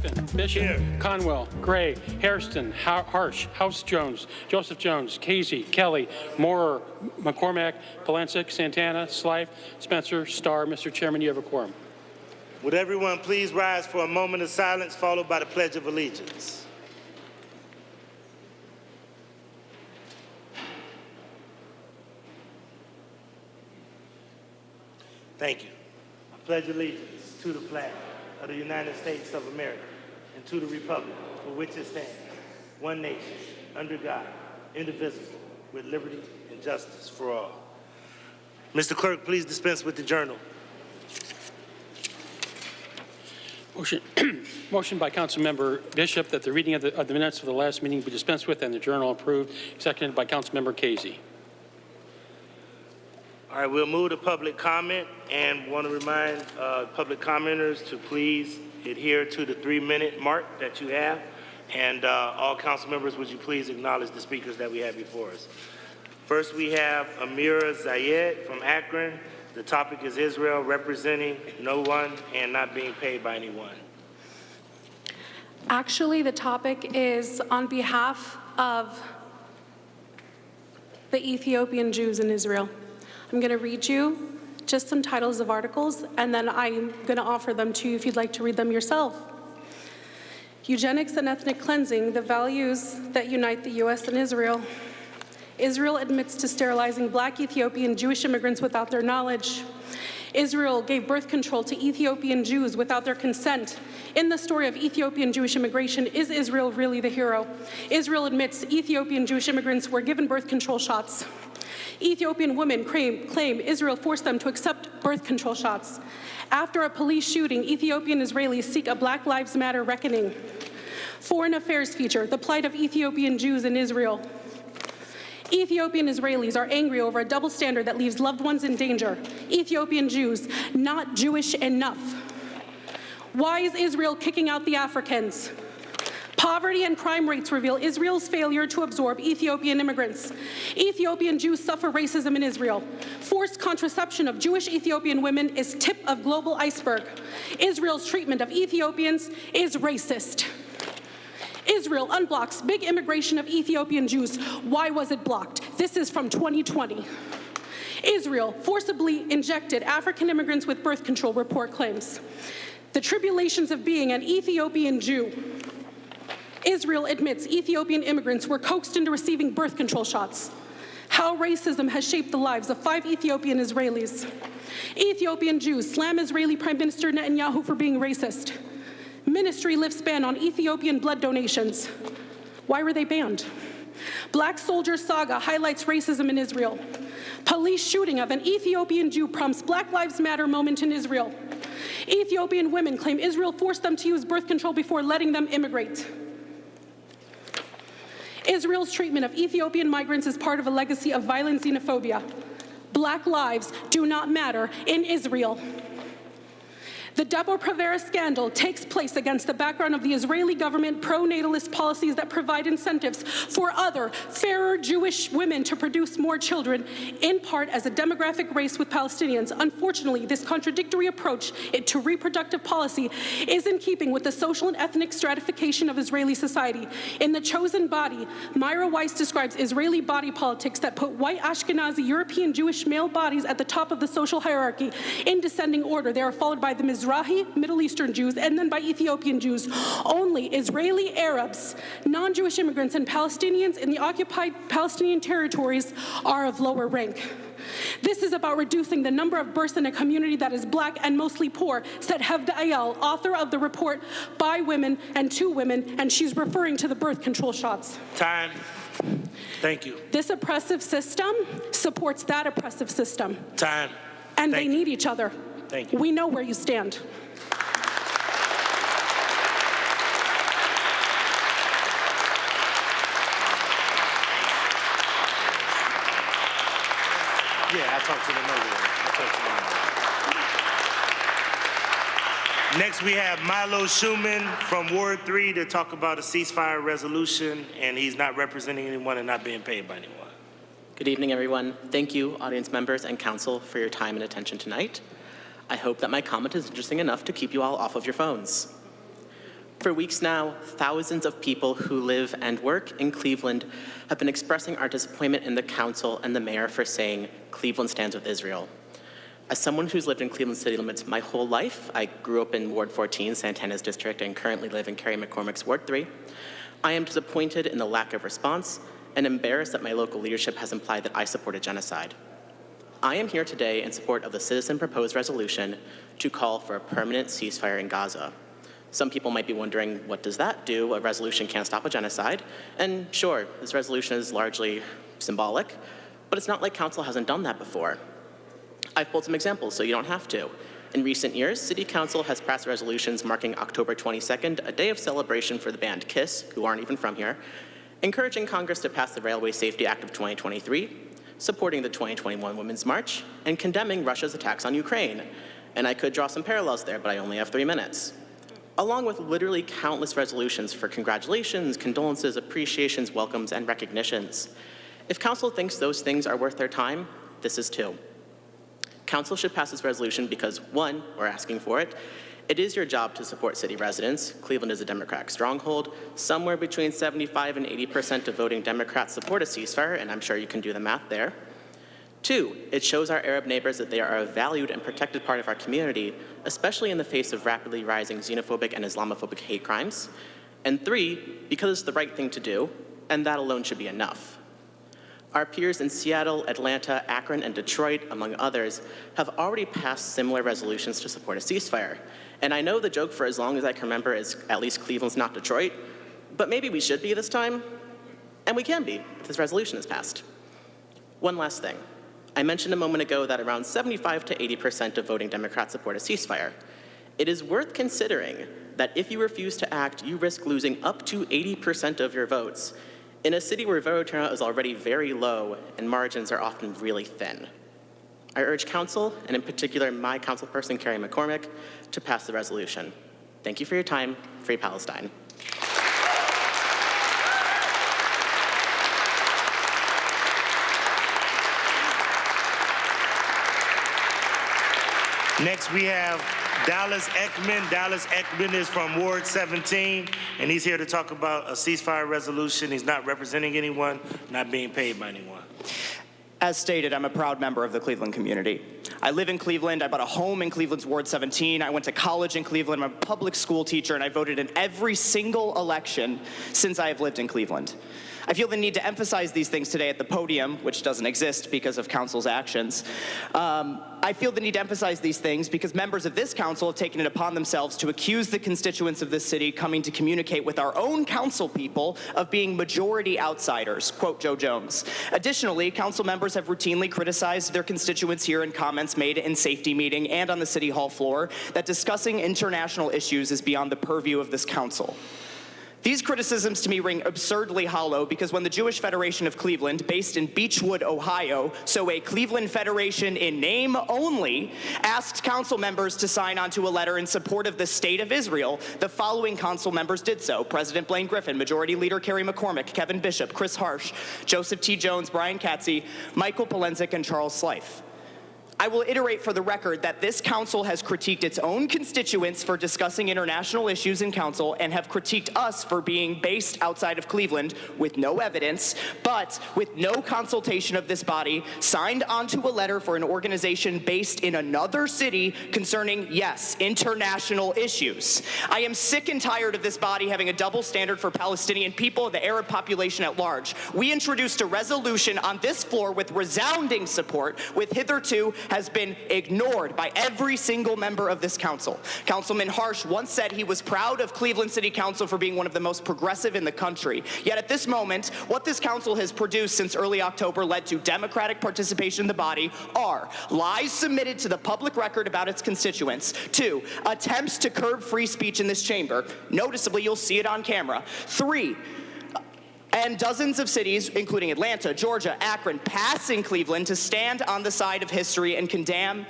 Griffin, Bishop, Here. Conwell, Gray, Hairston, Harsh, House Jones, Joseph Jones, Casey, Kelly, Moorer, McCormack, Palencic, Santana, Slife, Spencer, Starr. Mr. Chairman, you have a quorum. Would everyone please rise for a moment of silence, followed by the Pledge of Allegiance? Thank you. I pledge allegiance to the flag of the United States of America and to the republic for which it stands, one nation, under God, indivisible, with liberty and justice for all. Mr. Clerk, please dispense with the journal. Motion by Councilmember Bishop that the reading of the minutes of the last meeting be dispensed with and the journal approved, seconded by Councilmember Casey. All right, we'll move to public comment and want to remind public commenters to please adhere to the 3-minute mark that you have. And all council members, would you please acknowledge the speakers that we have before us? First, we have Amira Zayed from Akron. The topic is Israel representing no one and not being paid by anyone. Actually, the topic is on behalf of the Ethiopian Jews in Israel. I'm going to read you just some titles of articles, and then I'm going to offer them to you if you'd like to read them yourself. Eugenics and ethnic cleansing, the values that unite the U.S. and Israel. Israel admits to sterilizing Black Ethiopian Jewish immigrants without their knowledge. Israel gave birth control to Ethiopian Jews without their consent. In the story of Ethiopian Jewish immigration, is Israel really the hero? Israel admits Ethiopian Jewish immigrants were given birth control shots. Ethiopian women claim Israel forced them to accept birth control shots. After a police shooting, Ethiopian Israelis seek a Black Lives Matter reckoning. Foreign Affairs feature, the plight of Ethiopian Jews in Israel. Ethiopian Israelis are angry over a double standard that leaves loved ones in danger. Ethiopian Jews, not Jewish enough. Why is Israel kicking out the Africans? Poverty and crime rates reveal Israel's failure to absorb Ethiopian immigrants. Ethiopian Jews suffer racism in Israel. Forced contraception of Jewish Ethiopian women is tip of global iceberg. Israel's treatment of Ethiopians is racist. Israel unblocks big immigration of Ethiopian Jews. Why was it blocked? This is from 2020. Israel forcibly injected African immigrants with birth control, report claims. The tribulations of being an Ethiopian Jew. Israel admits Ethiopian immigrants were coaxed into receiving birth control shots. How racism has shaped the lives of 5 Ethiopian Israelis. Ethiopian Jews slam Israeli Prime Minister Netanyahu for being racist. Ministry lifts ban on Ethiopian blood donations. Why were they banned? Black Soldier Saga highlights racism in Israel. Police shooting of an Ethiopian Jew prompts Black Lives Matter moment in Israel. Ethiopian women claim Israel forced them to use birth control before letting them immigrate. Israel's treatment of Ethiopian migrants is part of a legacy of violent xenophobia. Black lives do not matter in Israel. The Depo-Provera scandal takes place against the background of the Israeli government pro-natalist policies that provide incentives for other, fairer Jewish women to produce more children, in part as a demographic race with Palestinians. Unfortunately, this contradictory approach to reproductive policy is in keeping with the social and ethnic stratification of Israeli society. In The Chosen Body, Myra Weiss describes Israeli body politics that put white Ashkenazi European Jewish male bodies at the top of the social hierarchy in descending order. They are followed by the Mizrahi, Middle Eastern Jews, and then by Ethiopian Jews. Only Israeli Arabs, non-Jewish immigrants, and Palestinians in the occupied Palestinian territories are of lower rank. This is about reducing the number of births in a community that is Black and mostly poor, said Hevda Ayal, author of the report By Women and To Women, and she's referring to the birth control shots. Time. Thank you. This oppressive system supports that oppressive system. Time. And Thank they you. need each other. Thank you. We know where you stand. Yeah, I talked to them earlier. Next, we have Milo Schumann from Ward 3 to talk about a ceasefire resolution, and he's not representing anyone and not being paid by anyone. Good evening, everyone. Thank you, audience members and council, for your time and attention tonight. I hope that my comment is interesting enough to keep you all off of your phones. For weeks now, thousands of people who live and work in Cleveland have been expressing our disappointment in the council and the mayor for saying Cleveland stands with Israel. As someone who's lived in Cleveland city limits my whole life, I grew up in Ward 14, Santana's district, and currently live in Kerry McCormick's Ward 3. I am disappointed in the lack of response and embarrassed that my local leadership has implied that I supported genocide. I am here today in support of the citizen-proposed resolution to call for a permanent ceasefire in Gaza. Some people might be wondering, what does that do? A resolution can't stop a genocide. And sure, this resolution is largely symbolic, but it's not like council hasn't done that before. I've pulled some examples, so you don't have to. In recent years, City Council has passed resolutions marking October 22nd, a day of celebration for the band KISS, who aren't even from here, encouraging Congress to pass the Railway Safety Act of 2023, supporting the 2021 Women's March, and condemning Russia's attacks on Ukraine. And I could draw some parallels there, but I only have 3 minutes. Along with literally countless resolutions for congratulations, condolences, appreciations, welcomes, and recognitions. If council thinks those things are worth their time, this is too. Council should pass this resolution because, one, we're asking for it. It is your job to support city residents. Cleveland is a Democratic stronghold. Somewhere between 75% and 80% of voting Democrats support a ceasefire, and I'm sure you can do the math there. Two, it shows our Arab neighbors that they are a valued and protected part of our community, especially in the face of rapidly rising xenophobic and Islamophobic hate crimes. And three, because it's the right thing to do, and that alone should be enough. Our peers in Seattle, Atlanta, Akron, and Detroit, among others, have already passed similar resolutions to support a ceasefire. And I know the joke for as long as I can remember is at least Cleveland's not Detroit, but maybe we should be this time, and we can be if this resolution is passed. One last thing. I mentioned a moment ago that around 75% to 80% of voting Democrats support a ceasefire. It is worth considering that if you refuse to act, you risk losing up to 80% of your votes in a city where voter turnout is already very low and margins are often really thin. I urge council, and in particular my councilperson, Kerry McCormick, to pass the resolution. Thank you for your time. Free Palestine. Next, we have Dallas Ekman. Dallas Ekman is from Ward 17, and he's here to talk about a ceasefire resolution. He's not representing anyone, not being paid by anyone. As stated, I'm a proud member of the Cleveland community. I live in Cleveland. I bought a home in Cleveland's Ward 17. I went to college in Cleveland. I'm a public school teacher, and I voted in every single election since I have lived in Cleveland. I feel the need to emphasize these things today at the podium, which doesn't exist because of council's actions. I feel the need to emphasize these things because members of this council have taken it upon themselves to accuse the constituents of this city coming to communicate with our own council people of being majority outsiders, quote Joe Jones. Additionally, council members have routinely criticized their constituents here in comments made in safety meeting and on the city hall floor that discussing international issues is beyond the purview of this council. These criticisms to me ring absurdly hollow because when the Jewish Federation of Cleveland, based in Beechwood, Ohio, so a Cleveland Federation in name only, asked council members to sign onto a letter in support of the State of Israel, the following council members did so: President Blaine Griffin, Majority Leader Kerry McCormick, Kevin Bishop, Chris Harsh, Joseph T. Jones, Brian Katze, Michael Polensik, and Charles Slife. I will iterate for the record that this council has critiqued its own constituents for discussing international issues in council and have critiqued us for being based outside of Cleveland with no evidence, but with no consultation of this body, signed onto a letter for an organization based in another city concerning, yes, international issues. I am sick and tired of this body having a double standard for Palestinian people, the Arab population at large. We introduced a resolution on this floor with resounding support, with hitherto has been ignored by every single member of this council. Councilman Harsh once said he was proud of Cleveland City Council for being one of the most progressive in the country. Yet at this moment, what this council has produced since early October led to Democratic participation in the body are lies submitted to the public record about its constituents, 2, attempts to curb free speech in this chamber. Noticeably, you'll see it on camera. 3, And dozens of cities, including Atlanta, Georgia, Akron, passing Cleveland to stand on the side of history and condemn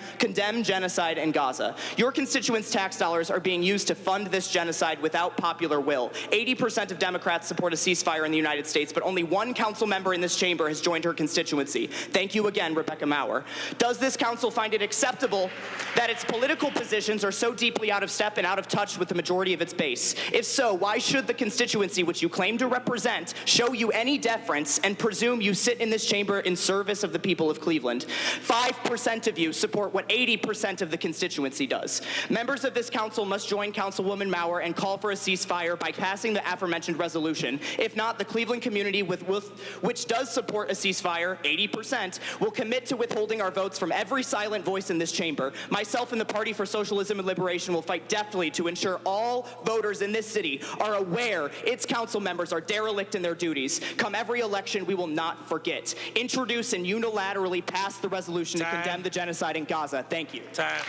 genocide in Gaza. Your constituents' tax dollars are being used to fund this genocide without popular will. 80% of Democrats support a ceasefire in the United States, but only one council member in this chamber has joined her constituency. Thank you again, Rebecca Maurer. Does this council find it acceptable that its political positions are so deeply out of step and out of touch with the majority of its base? If so, why should the constituency which you claim to represent show you any deference and presume you sit in this chamber in service of the people of Cleveland? 5% of you support what 80% of the constituency does. Members of this council must join Councilwoman Maurer and call for a ceasefire by passing the aforementioned resolution. If not, the Cleveland community, which does support a ceasefire, 80%, will commit to withholding our votes from every silent voice in this chamber. Myself and the Party for Socialism and Liberation will fight deftly to ensure all voters in this city are aware its council members are derelict in their duties. Come every election, we will not forget. Introduce and unilaterally pass the resolution to condemn the genocide in Gaza. Thank you. Time.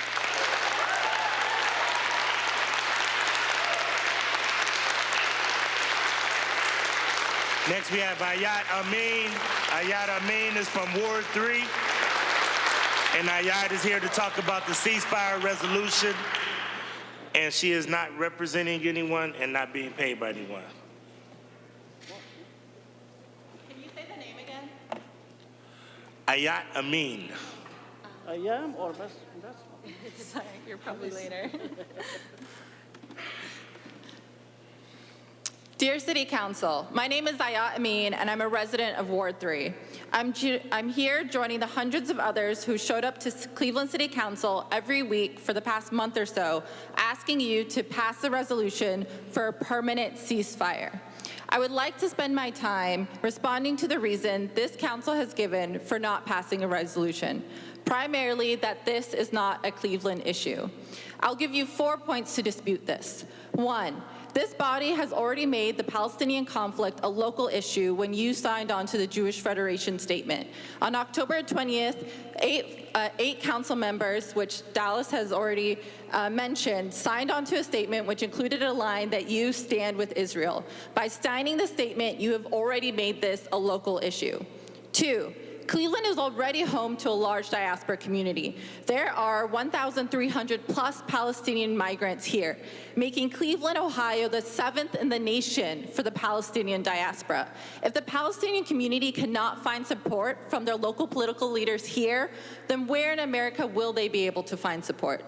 Next, we have Ayat Amin. Ayat Amin is from Ward 3. And Ayat is here to talk about the ceasefire resolution. And she is not representing anyone and not being paid by anyone. Can you say the name again? Ayat Amin. I am or best. Sorry, you're probably later. Dear City Council, my name is Ayat Amin, and I'm a resident of Ward 3. I'm here joining the hundreds of others who showed up to Cleveland City Council every week for the past month or so, asking you to pass a resolution for a permanent ceasefire. I would like to spend my time responding to the reason this council has given for not passing a resolution, primarily that this is not a Cleveland issue. I'll give you 4 points to dispute this. 1, this body has already made the Palestinian conflict a local issue when you signed on to the Jewish Federation statement. On October 20th, eight council members, which Dallas has already mentioned, signed on to a statement which included a line that you stand with Israel. By signing the statement, you have already made this a local issue. 2, Cleveland is already home to a large diaspora community. There are 1,300 plus Palestinian migrants here, making Cleveland, Ohio the 7th in the nation for the Palestinian diaspora. If the Palestinian community cannot find support from their local political leaders here, then where in America will they be able to find support?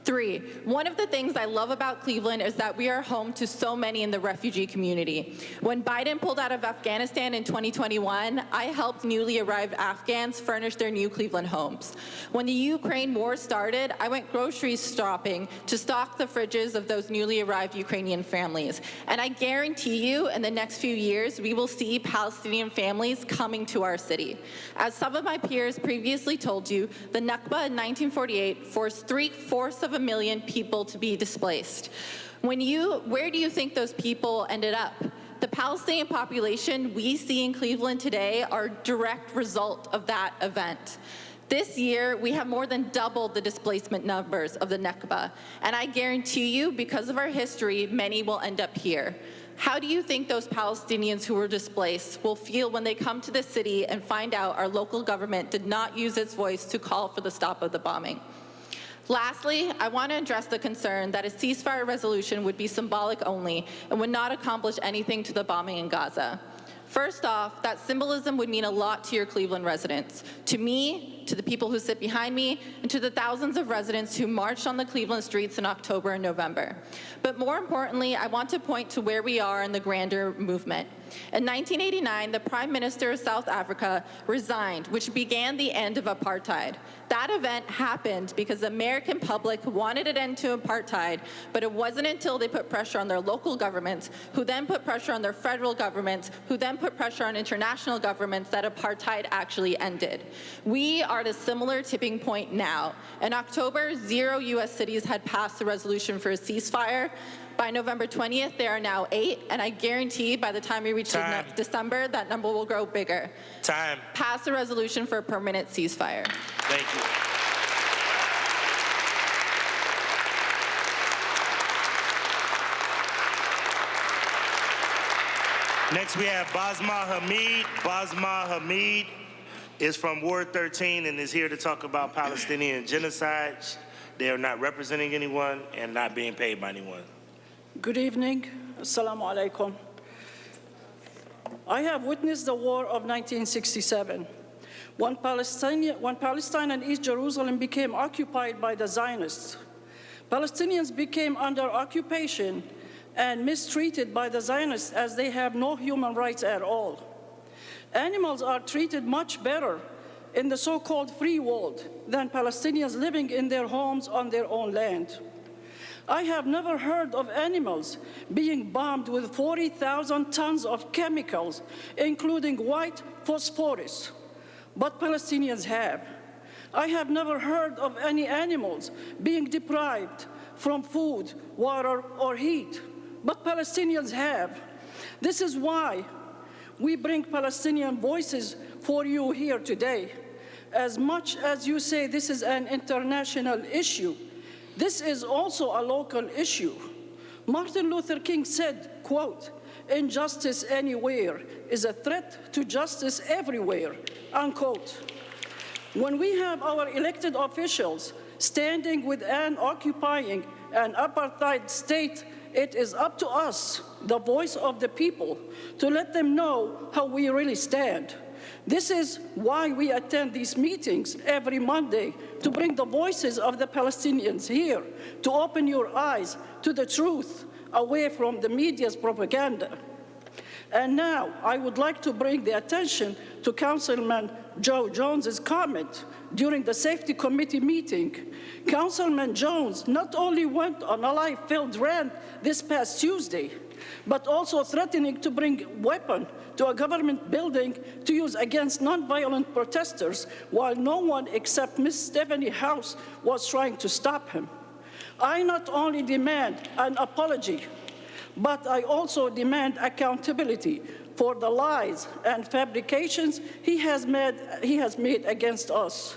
3, one of the things I love about Cleveland is that we are home to so many in the refugee community. When Biden pulled out of Afghanistan in 2021, I helped newly arrived Afghans furnish their new Cleveland homes. When the Ukraine war started, I went grocery shopping to stock the fridges of those newly arrived Ukrainian families. And I guarantee you, in the next few years, we will see Palestinian families coming to our city. As some of my peers previously told you, the Nakba in 1948 forced 3/4 of a million people to be displaced. Where do you think those people ended up? The Palestinian population we see in Cleveland today are a direct result of that event. This year, we have more than doubled the displacement numbers of the Nakba, and I guarantee you, because of our history, many will end up here. How do you think those Palestinians who were displaced will feel when they come to the city and find out our local government did not use its voice to call for the stop of the bombing? Lastly, I want to address the concern that a ceasefire resolution would be symbolic only and would not accomplish anything to the bombing in Gaza. First off, that symbolism would mean a lot to your Cleveland residents, to me, to the people who sit behind me, and to the thousands of residents who marched on the Cleveland streets in October and November. But more importantly, I want to point to where we are in the grander movement. In 1989, the Prime Minister of South Africa resigned, which began the end of apartheid. That event happened because the American public wanted an end to apartheid, but it wasn't until they put pressure on their local governments, who then put pressure on their federal governments, who then put pressure on international governments, that apartheid actually ended. We are at a similar tipping point now. In October, 0 U.S. cities had passed the resolution for a ceasefire. By November 20th, there are now 8, and I guarantee by the time we reach December, that number will grow bigger. Time. Pass a resolution for a permanent ceasefire. Thank you. Next, we have Basma Hamid. Basma Hamid is from Ward 13 and is here to talk about Palestinian genocide. They are not representing anyone and not being paid by anyone. Good evening. Assalamu alaikum. I have witnessed the war of 1967, when Palestine and East Jerusalem became occupied by the Zionists. Palestinians became under occupation and mistreated by the Zionists as they have no human rights at all. Animals are treated much better in the so-called free world than Palestinians living in their homes on their own land. I have never heard of animals being bombed with 40,000 tons of chemicals, including white phosphorus, but Palestinians have. I have never heard of any animals being deprived from food, water, or heat, but Palestinians have. This is why we bring Palestinian voices for you here today. As much as you say this is an international issue, this is also a local issue. Martin Luther King said, quote, "Injustice anywhere is a threat to justice everywhere," unquote. When we have our elected officials standing with an occupying an apartheid state, it is up to us, the voice of the people, to let them know how we really stand. This is why we attend these meetings every Monday, to bring the voices of the Palestinians here, to open your eyes to the truth, away from the media's propaganda. And now, I would like to bring the attention to Councilman Joe Jones's comment during the Safety Committee meeting. Councilman Jones not only went on a life-filled rant this past Tuesday, but also threatening to bring a weapon to a government building to use against nonviolent protesters, while no one except Ms. Stephanie House was trying to stop him. I not only demand an apology, but I also demand accountability for the lies and fabrications he has made against us.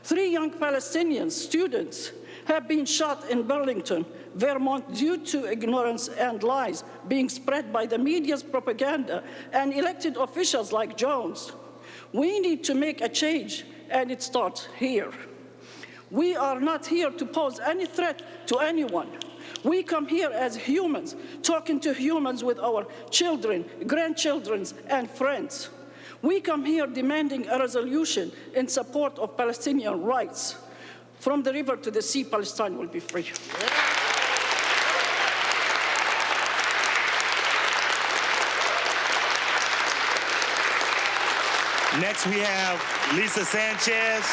3 young Palestinian students have been shot in Burlington, Vermont, due to ignorance and lies being spread by the media's propaganda and elected officials like Jones. We need to make a change, and it starts here. We are not here to pose any threat to anyone. We come here as humans, talking to humans with our children, grandchildren, and friends. We come here demanding a resolution in support of Palestinian rights. From the river to the sea, Palestine will be free. Next, we have Lisa Sanchez.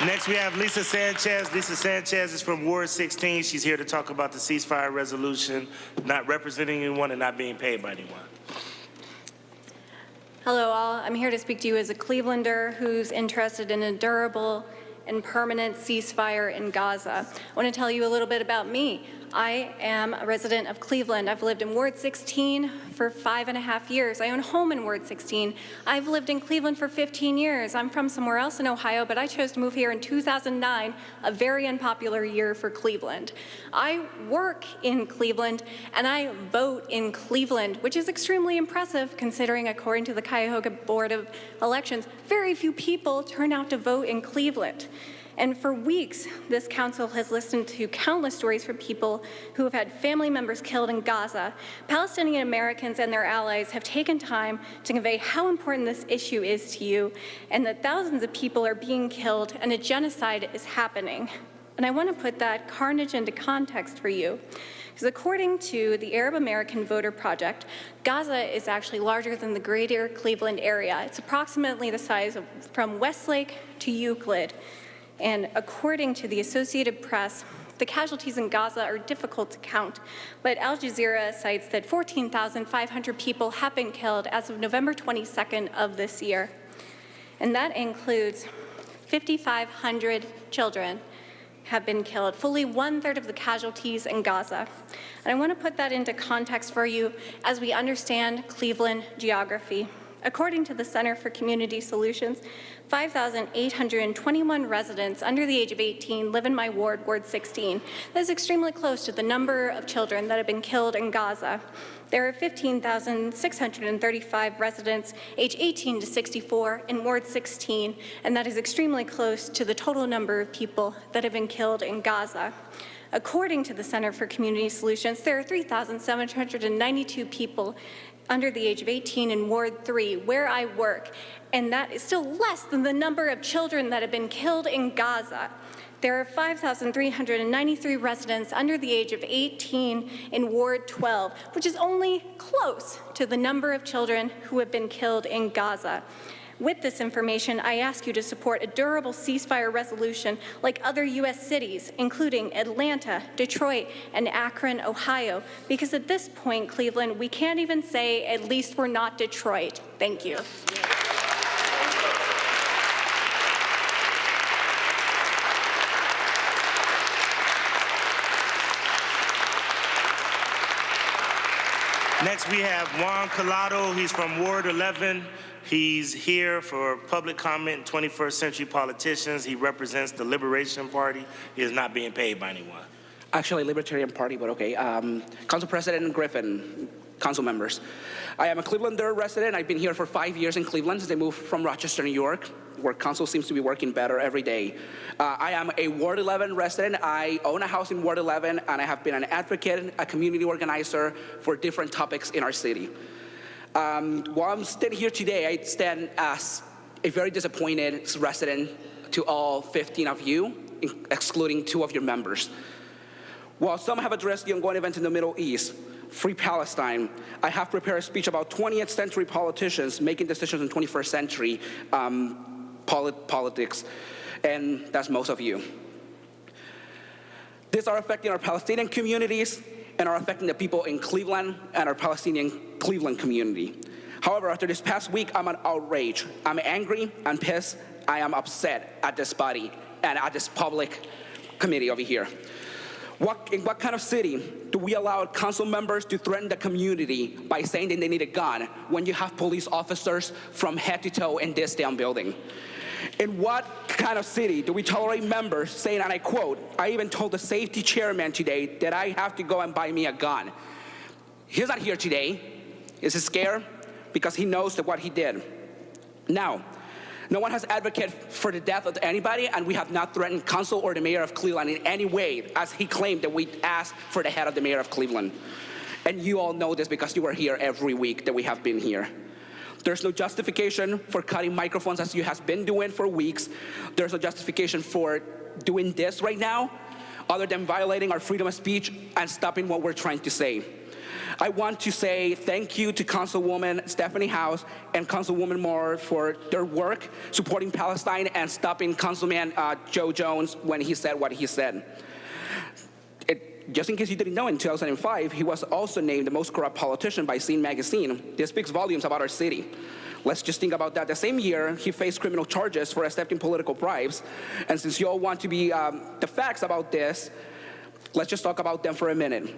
Next, we have Lisa Sanchez. Lisa Sanchez is from Ward 16. She's here to talk about the ceasefire resolution, not representing anyone and not being paid by anyone. Hello, all. I'm here to speak to you as a Clevelander who's interested in a durable and permanent ceasefire in Gaza. I want to tell you a little bit about me. I am a resident of Cleveland. I've lived in Ward 16 for 5.5 years. I own a home in Ward 16. I've lived in Cleveland for 15 years. I'm from somewhere else in Ohio, but I chose to move here in 2009, a very unpopular year for Cleveland. I work in Cleveland, and I vote in Cleveland, which is extremely impressive considering, according to the Cuyahoga Board of Elections, very few people turn out to vote in Cleveland. And for weeks, this council has listened to countless stories from people who have had family members killed in Gaza. Palestinian Americans and their allies have taken time to convey how important this issue is to you, and that thousands of people are being killed and a genocide is happening. And I want to put that carnage into context for you. Because according to the Arab American Voter Project, Gaza is actually larger than the greater Cleveland area. It's approximately the size of from Westlake to Euclid. And according to the Associated Press, the casualties in Gaza are difficult to count, but Al Jazeera cites that 14,500 people have been killed as of November 22nd of this year. And that includes 5,500 children have been killed, fully 1/3 of the casualties in Gaza. And I want to put that into context for you as we understand Cleveland geography. According to the Center for Community Solutions, 5,821 residents under the age of 18 live in my ward, Ward 16. That is extremely close to the number of children that have been killed in Gaza. There are 15,635 residents age 18 to 64 in Ward 16, and that is extremely close to the total number of people that have been killed in Gaza. According to the Center for Community Solutions, there are 3,792 people under the age of 18 in Ward 3, where I work, and that is still less than the number of children that have been killed in Gaza. There are 5,393 residents under the age of 18 in Ward 12, which is only close to the number of children who have been killed in Gaza. With this information, I ask you to support a durable ceasefire resolution like other U.S. cities, including Atlanta, Detroit, and Akron, Ohio, because at this point, Cleveland, we can't even say, at least we're not Detroit. Thank you. Next, we have Juan Collado. He's from Ward 11. He's here for public comment, 21st century politicians. He represents the Liberation Party. He is not being paid by anyone. Actually, Libertarian Party, but okay. Council President Griffin, council members. I am a Clevelander resident. I've been here for 5 years in Cleveland since I moved from Rochester, New York, where council seems to be working better every day. I am a Ward 11 resident. I own a house in Ward 11, and I have been an advocate, a community organizer for different topics in our city. While I'm standing here today, I stand as a very disappointed resident to all 15 of you, excluding 2 of your members. While some have addressed the ongoing events in the Middle East, Free Palestine, I have prepared a speech about 20th century politicians making decisions in 21st century politics, and that's most of you. These are affecting our Palestinian communities and are affecting the people in Cleveland and our Palestinian Cleveland community. However, after this past week, I'm outraged. I'm angry, I'm pissed, I am upset at this body and at this public committee over here. In what kind of city do we allow council members to threaten the community by saying that they need a gun when you have police officers from head to toe in this damn building? In what kind of city do we tolerate members saying, and I quote, I even told the safety chairman today that I have to go and buy me a gun. He's not here today. Is he scared? Because he knows that what he did. Now, no one has advocated for the death of anybody, and we have not threatened council or the mayor of Cleveland in any way, as he claimed that we asked for the head of the mayor of Cleveland. And you all know this because you are here every week that we have been here. There's no justification for cutting microphones as you have been doing for weeks. There's no justification for doing this right now, other than violating our freedom of speech and stopping what we're trying to say. I want to say thank you to Councilwoman Stephanie House and Councilwoman Moore for their work supporting Palestine and stopping Councilman Joe Jones when he said what he said. Just in case you didn't know, in 2005, he was also named the most corrupt politician by Scene magazine. This speaks volumes about our city. Let's just think about that. The same year, he faced criminal charges for accepting political bribes. And since you all want to be the facts about this, let's just talk about them for a minute.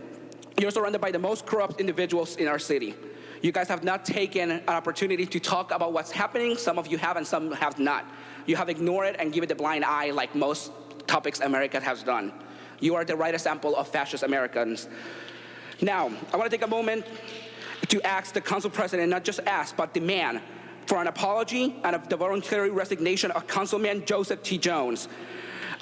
You're surrounded by the most corrupt individuals in our city. You guys have not taken an opportunity to talk about what's happening. Some of you have and some have not. You have ignored it and given it the blind eye like most topics America has done. You are the right example of fascist Americans. Now, I want to take a moment to ask the council president, not just ask, but demand for an apology and the voluntary resignation of Councilman Joseph T. Jones.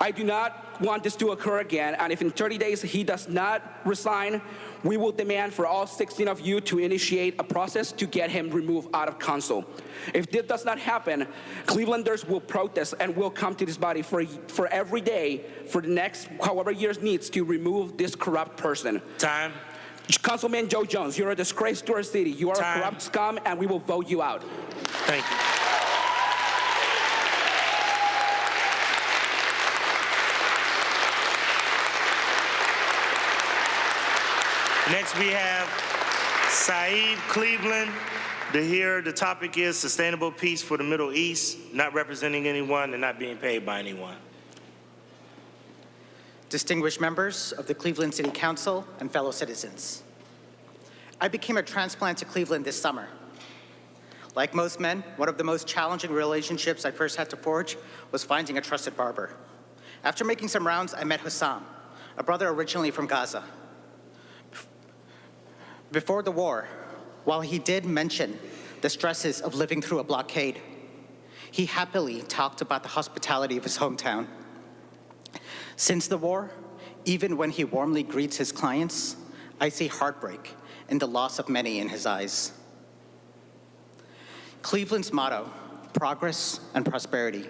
I do not want this to occur again, and if in 30 days he does not resign, we will demand for all 16 of you to initiate a process to get him removed out of council. If this does not happen, Clevelanders will protest and will come to this body for every day for the next however years needs to remove this corrupt person. Time. Councilman Joe Jones, you're a disgrace to our city. You are a corrupt scum, and we will vote you out. Thank you. Next, we have Saeed Cleveland. The topic is sustainable peace for the Middle East, not representing anyone and not being paid by anyone. Distinguished members of the Cleveland City Council and fellow citizens. I became a transplant to Cleveland this summer. Like most men, one of the most challenging relationships I first had to forge was finding a trusted barber. After making some rounds, I met Hussam, a brother originally from Gaza. Before the war, while he did mention the stresses of living through a blockade, he happily talked about the hospitality of his hometown. Since the war, even when he warmly greets his clients, I see heartbreak and the loss of many in his eyes. Cleveland's motto, progress and prosperity,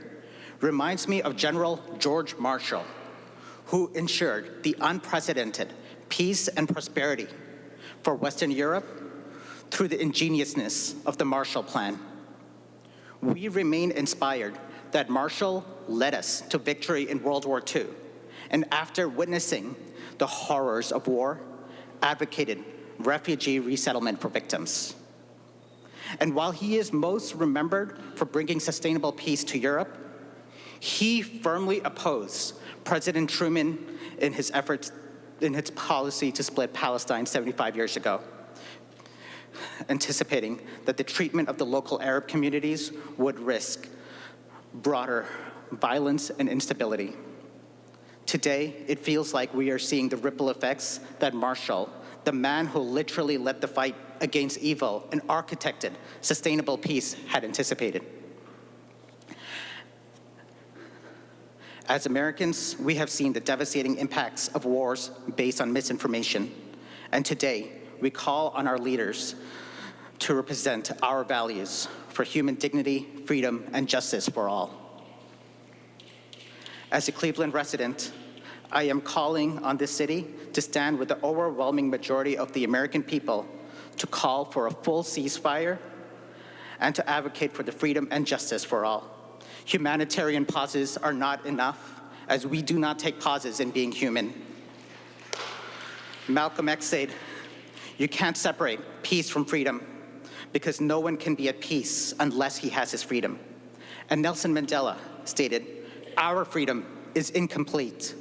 reminds me of General George Marshall, who ensured the unprecedented peace and prosperity for Western Europe through the ingeniousness of the Marshall Plan. We remain inspired that Marshall led us to victory in World War II, and after witnessing the horrors of war, advocated refugee resettlement for victims. And while he is most remembered for bringing sustainable peace to Europe, he firmly opposed President Truman in his policy to split Palestine 75 years ago, anticipating that the treatment of the local Arab communities would risk broader violence and instability. Today, it feels like we are seeing the ripple effects that Marshall, the man who literally led the fight against evil and architected sustainable peace, had anticipated. As Americans, we have seen the devastating impacts of wars based on misinformation, and today, we call on our leaders to represent our values for human dignity, freedom, and justice for all. As a Cleveland resident, I am calling on this city to stand with the overwhelming majority of the American people to call for a full ceasefire and to advocate for the freedom and justice for all. Humanitarian pauses are not enough, as we do not take pauses in being human. Malcolm X said, "You can't separate peace from freedom, because no one can be at peace unless he has his freedom." And Nelson Mandela stated, "Our freedom is incomplete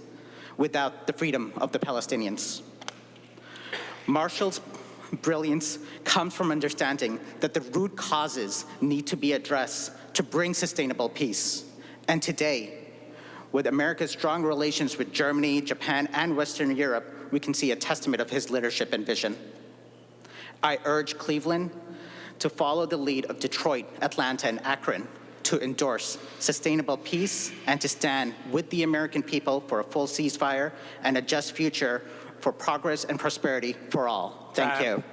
without the freedom of the Palestinians." Marshall's brilliance comes from understanding that the root causes need to be addressed to bring sustainable peace. And today, with America's strong relations with Germany, Japan, and Western Europe, we can see a testament of his leadership and vision. I urge Cleveland to follow the lead of Detroit, Atlanta, and Akron to endorse sustainable peace and to stand with the American people for a full ceasefire and a just future for progress and prosperity for all. Thank you.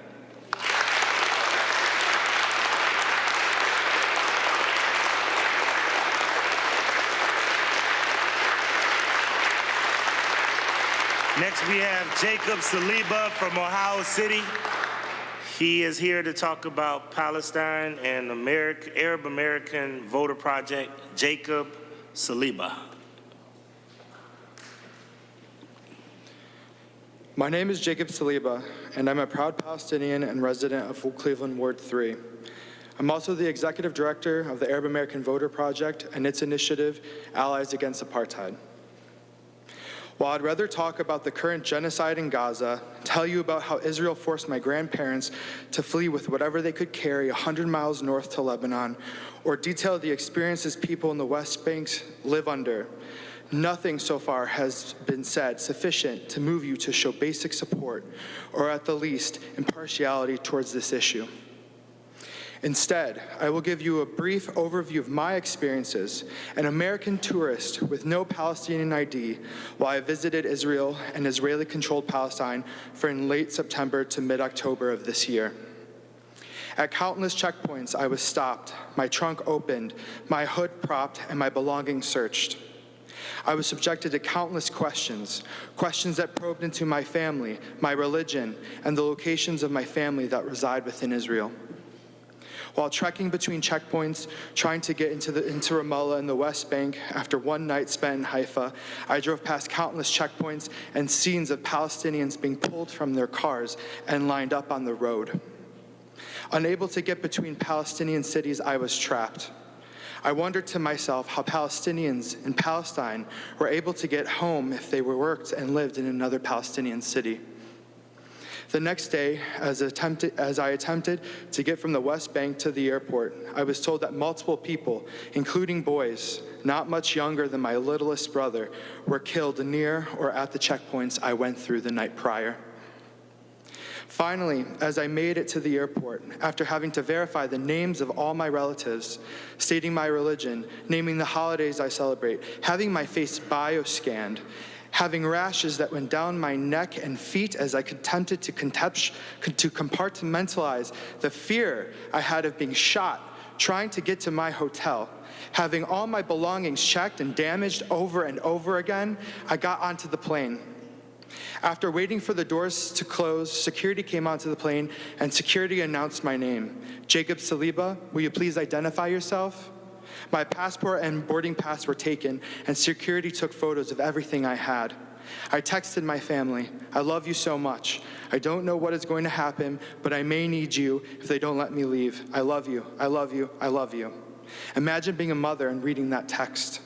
Next, we have Jacob Saliba from Ohio City. He is here to talk about Palestine and Arab American Voter Project. Jacob Saliba. My name is Jacob Saliba, and I'm a proud Palestinian and resident of Cleveland Ward 3. I'm also the executive director of the Arab American Voter Project and its initiative, Allies Against Apartheid. While I'd rather talk about the current genocide in Gaza, tell you about how Israel forced my grandparents to flee with whatever they could carry 100 miles north to Lebanon, or detail the experiences people in the West Bank live under, nothing so far has been said sufficient to move you to show basic support, or at the least, impartiality towards this issue. Instead, I will give you a brief overview of my experiences, an American tourist with no Palestinian ID, while I visited Israel and Israeli-controlled Palestine from late September to mid-October of this year. At countless checkpoints, I was stopped, my trunk opened, my hood propped, and my belongings searched. I was subjected to countless questions that probed into my family, my religion, and the locations of my family that reside within Israel. While trekking between checkpoints, trying to get into Ramallah and the West Bank after one night spent in Haifa, I drove past countless checkpoints and scenes of Palestinians being pulled from their cars and lined up on the road. Unable to get between Palestinian cities, I was trapped. I wondered to myself how Palestinians in Palestine were able to get home if they worked and lived in another Palestinian city. The next day, as I attempted to get from the West Bank to the airport, I was told that multiple people, including boys not much younger than my littlest brother, were killed near or at the checkpoints I went through the night prior. Finally, as I made it to the airport, after having to verify the names of all my relatives, stating my religion, naming the holidays I celebrate, having my face bioscanned, having rashes that went down my neck and feet as I attempted to compartmentalize the fear I had of being shot, trying to get to my hotel, having all my belongings checked and damaged over and over again, I got onto the plane. After waiting for the doors to close, security came onto the plane and security announced my name. Jacob Saliba, will you please identify yourself? My passport and boarding pass were taken, and security took photos of everything I had. I texted my family, I love you so much. I don't know what is going to happen, but I may need you if they don't let me leave. I love you, I love you, I love you. Imagine being a mother and reading that text.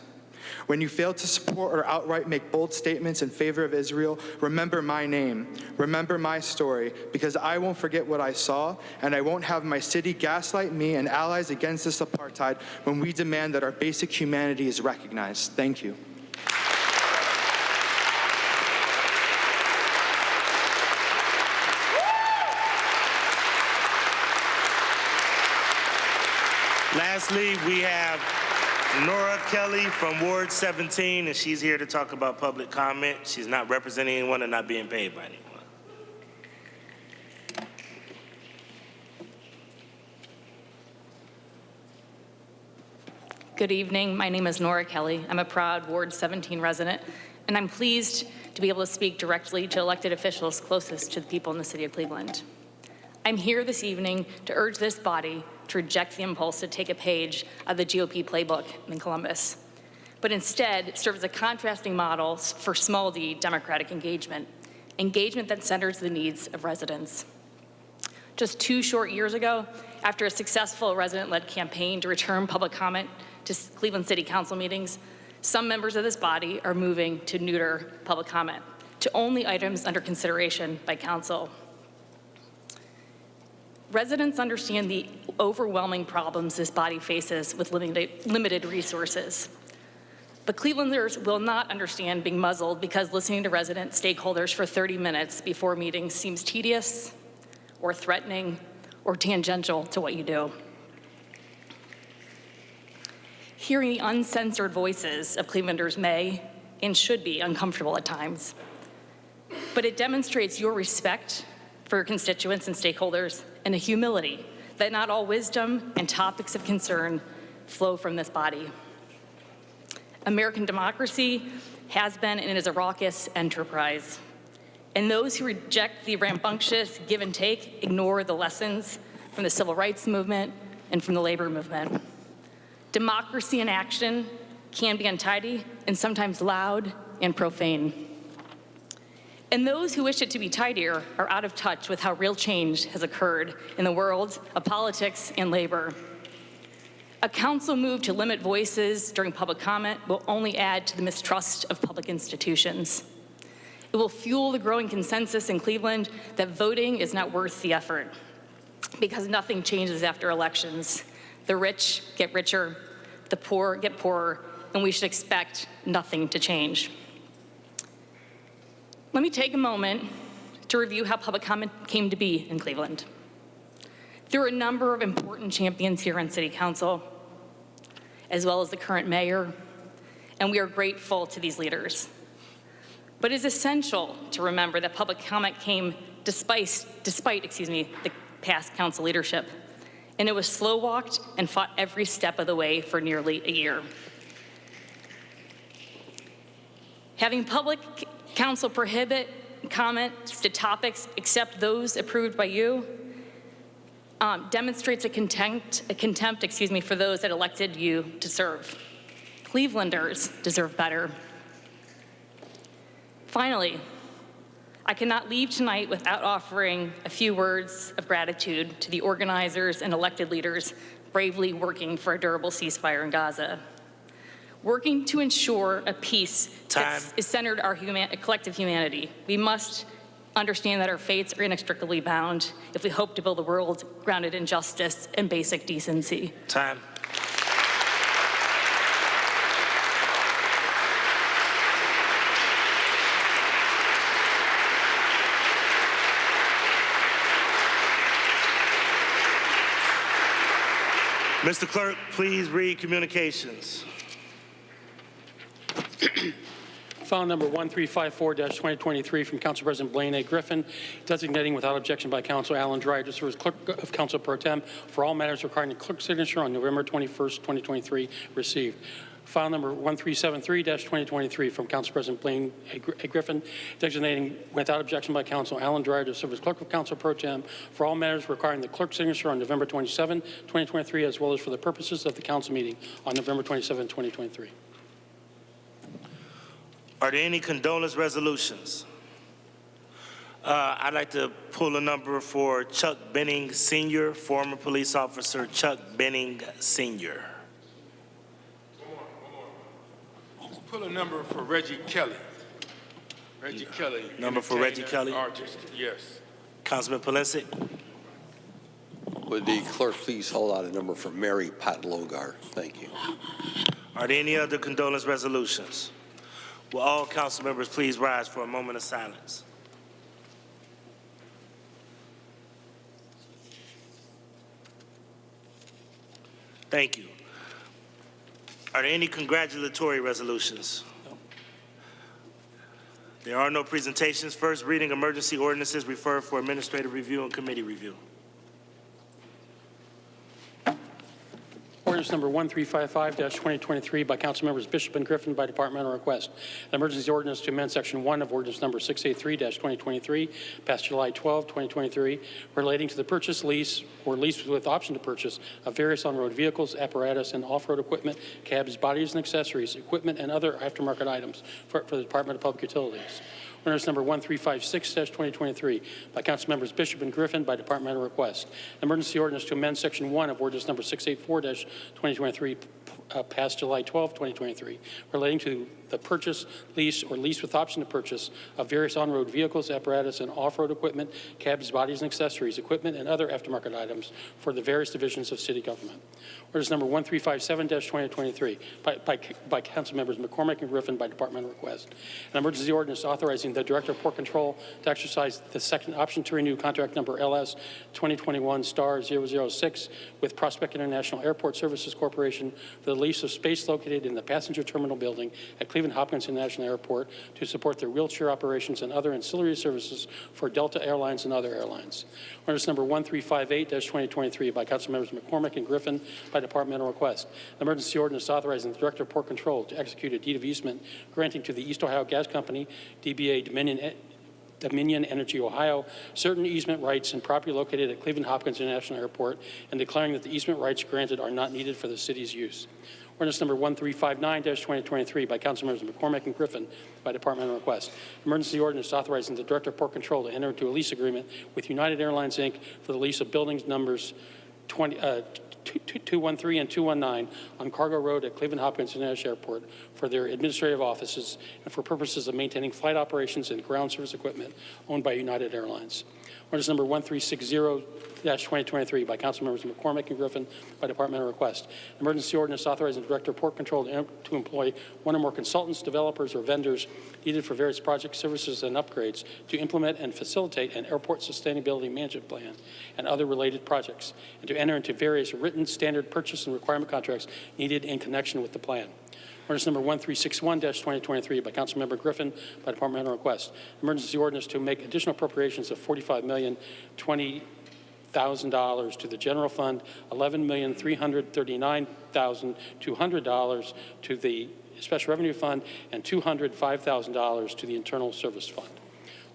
When you fail to support or outright make bold statements in favor of Israel, remember my name, remember my story, because I won't forget what I saw, and I won't have my city gaslight me and allies against this apartheid when we demand that our basic humanity is recognized. Thank you. Lastly, we have Nora Kelly from Ward 17, and she's here to talk about public comment. She's not representing anyone and not being paid by anyone. Good evening. My name is Nora Kelly. I'm a proud Ward 17 resident, and I'm pleased to be able to speak directly to elected officials closest to the people in the city of Cleveland. I'm here this evening to urge this body to reject the impulse to take a page of the GOP playbook in Columbus, but instead serve as a contrasting model for small d democratic engagement that centers the needs of residents. Just 2 short years ago, after a successful resident-led campaign to return public comment to Cleveland City Council meetings, some members of this body are moving to neuter public comment to only items under consideration by council. Residents understand the overwhelming problems this body faces with limited resources. But Clevelanders will not understand being muzzled because listening to resident stakeholders for 30 minutes before meetings seems tedious or threatening or tangential to what you do. Hearing the uncensored voices of Clevelanders may and should be uncomfortable at times, but it demonstrates your respect for your constituents and stakeholders and a humility that not all wisdom and topics of concern flow from this body. American democracy has been and is a raucous enterprise. And those who reject the rambunctious give and take ignore the lessons from the civil rights movement and from the labor movement. Democracy in action can be untidy and sometimes loud and profane. And those who wish it to be tidier are out of touch with how real change has occurred in the world of politics and labor. A council move to limit voices during public comment will only add to the mistrust of public institutions. It will fuel the growing consensus in Cleveland that voting is not worth the effort because nothing changes after elections. The rich get richer, the poor get poorer, and we should expect nothing to change. Let me take a moment to review how public comment came to be in Cleveland. There are a number of important champions here on City Council, as well as the current mayor, and we are grateful to these leaders. But it is essential to remember that public comment came despite the past council leadership, and it was slow-walked and fought every step of the way for nearly a year. Having public council prohibit comments to topics except those approved by you demonstrates a contempt for those that elected you to serve. Clevelanders deserve better. Finally, I cannot leave tonight without offering a few words of gratitude to the organizers and elected leaders bravely working for a durable ceasefire in Gaza. Working to ensure a peace that is centered our collective humanity. We must understand that our fates are inextricably bound if we hope to build a world grounded in justice and basic decency. Time. Mr. Clerk, please read communications. File number 1354-2023 from Council President Blaine A. Griffin, designating without objection by Council Alan Dry to serve as Clerk of Council Pro Tem for all matters requiring a clerk's signature on November 21st, 2023, received. File number 1373-2023 from Council President Blaine A. Griffin, designating without objection by Council Alan Dry to serve as Clerk of Council Pro Tem for all matters requiring the clerk's signature on November 27, 2023, as well as for the purposes of the council meeting on November 27, 2023. Are there any condolence resolutions? I'd like to pull a number for Chuck Benning Sr., former police officer Chuck Benning Sr. Pull a number for Reggie Kelly. Reggie Kelly. Number for Reggie Kelly? Artist, yes. Councilman Polisic. Would the clerk please hold out a number for Mary Patlogar? Thank you. Are there any other condolence resolutions? Will all council members please rise for a moment of silence? Thank you. Are there any congratulatory resolutions? No. There are no presentations. First reading emergency ordinances referred for administrative review and committee review. Ordinance number 1355-2023 by Council Members Bishop and Griffin by departmental request. An emergency ordinance to amend Section 1 of Ordinance number 683-2023, passed July 12, 2023, relating to the purchase, lease, or lease with option to purchase of various on-road vehicles, apparatus, and off-road equipment, cabs, bodies, and accessories, equipment, and other aftermarket items for the Department of Public Utilities. Ordinance number 1356-2023 by Council Members Bishop and Griffin by departmental request. An emergency ordinance to amend Section 1 of Ordinance number 684-2023, passed July 12, 2023, relating to the purchase, lease, or lease with option to purchase of various on-road vehicles, apparatus, and off-road equipment, cabs, bodies, and accessories, equipment, and other aftermarket items for the various divisions of city government. Ordinance number 1357-2023 by Council Members McCormick and Griffin by departmental request. An emergency ordinance authorizing the Director of Port Control to exercise the second option to renew contract number LS 2021-006 with Prospect International Airport Services Corporation for the lease of space located in the passenger terminal building at Cleveland Hopkins International Airport to support their wheelchair operations and other ancillary services for Delta Airlines and other airlines. Ordinance number 1358-2023 by Council Members McCormick and Griffin by departmental request. An emergency ordinance authorizing the Director of Port Control to execute a deed of easement granting to the East Ohio Gas Company, DBA Dominion Energy Ohio, certain easement rights and property located at Cleveland Hopkins International Airport, and declaring that the easement rights granted are not needed for the city's use. Ordinance number 1359-2023 by Councilmembers McCormick and Griffin by departmental request. Emergency ordinance authorizing the Director of Port Control to enter into a lease agreement with United Airlines, Inc. for the lease of buildings numbers 213 and 219 on Cargo Road at Cleveland Hopkins International Airport for their administrative offices and for purposes of maintaining flight operations and ground service equipment owned by United Airlines. Ordinance number 1360-2023 by Councilmembers McCormick and Griffin by departmental request. Emergency ordinance authorizing the Director of Port Control to employ one or more consultants, developers, or vendors needed for various project services and upgrades to implement and facilitate an airport sustainability management plan and other related projects, and to enter into various written standard purchase and requirement contracts needed in connection with the plan. Ordinance number 1361-2023 by Councilmember Griffin by departmental request. Emergency ordinance to make additional appropriations of $45,020,000 to the general fund, $11,339,200 to the special revenue fund, and $205,000 to the internal service fund.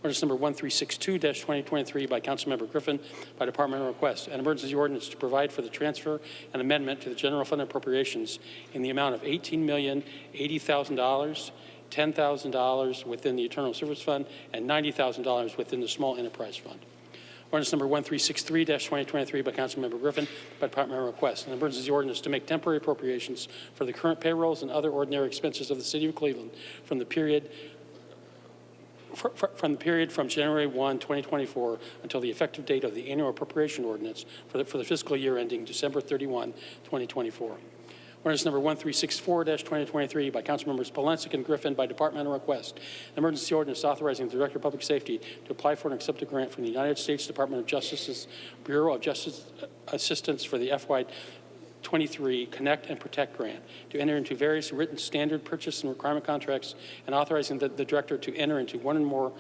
Ordinance number 1362-2023 by Councilmember Griffin by departmental request. An emergency ordinance to provide for the transfer and amendment to the general fund appropriations in the amount of $18,080,000, $10,000 within the internal service fund, and $90,000 within the small enterprise fund. Ordinance number 1363-2023 by Councilmember Griffin by departmental request. An emergency ordinance to make temporary appropriations for the current payrolls and other ordinary expenses of the City of Cleveland from the period from the period from January 1, 2024 until the effective date of the annual appropriation ordinance for the fiscal year ending December 31, 2024. Ordinance number 1364-2023 by Councilmembers Polensek and Griffin by departmental request. An emergency ordinance authorizing the Director of Public Safety to apply for and accept a grant from the United States Department of Justice's Bureau of Justice Assistance for the FY23 Connect and Protect grant to enter into various written standard purchase and requirement contracts, and authorizing the Director to enter into one or more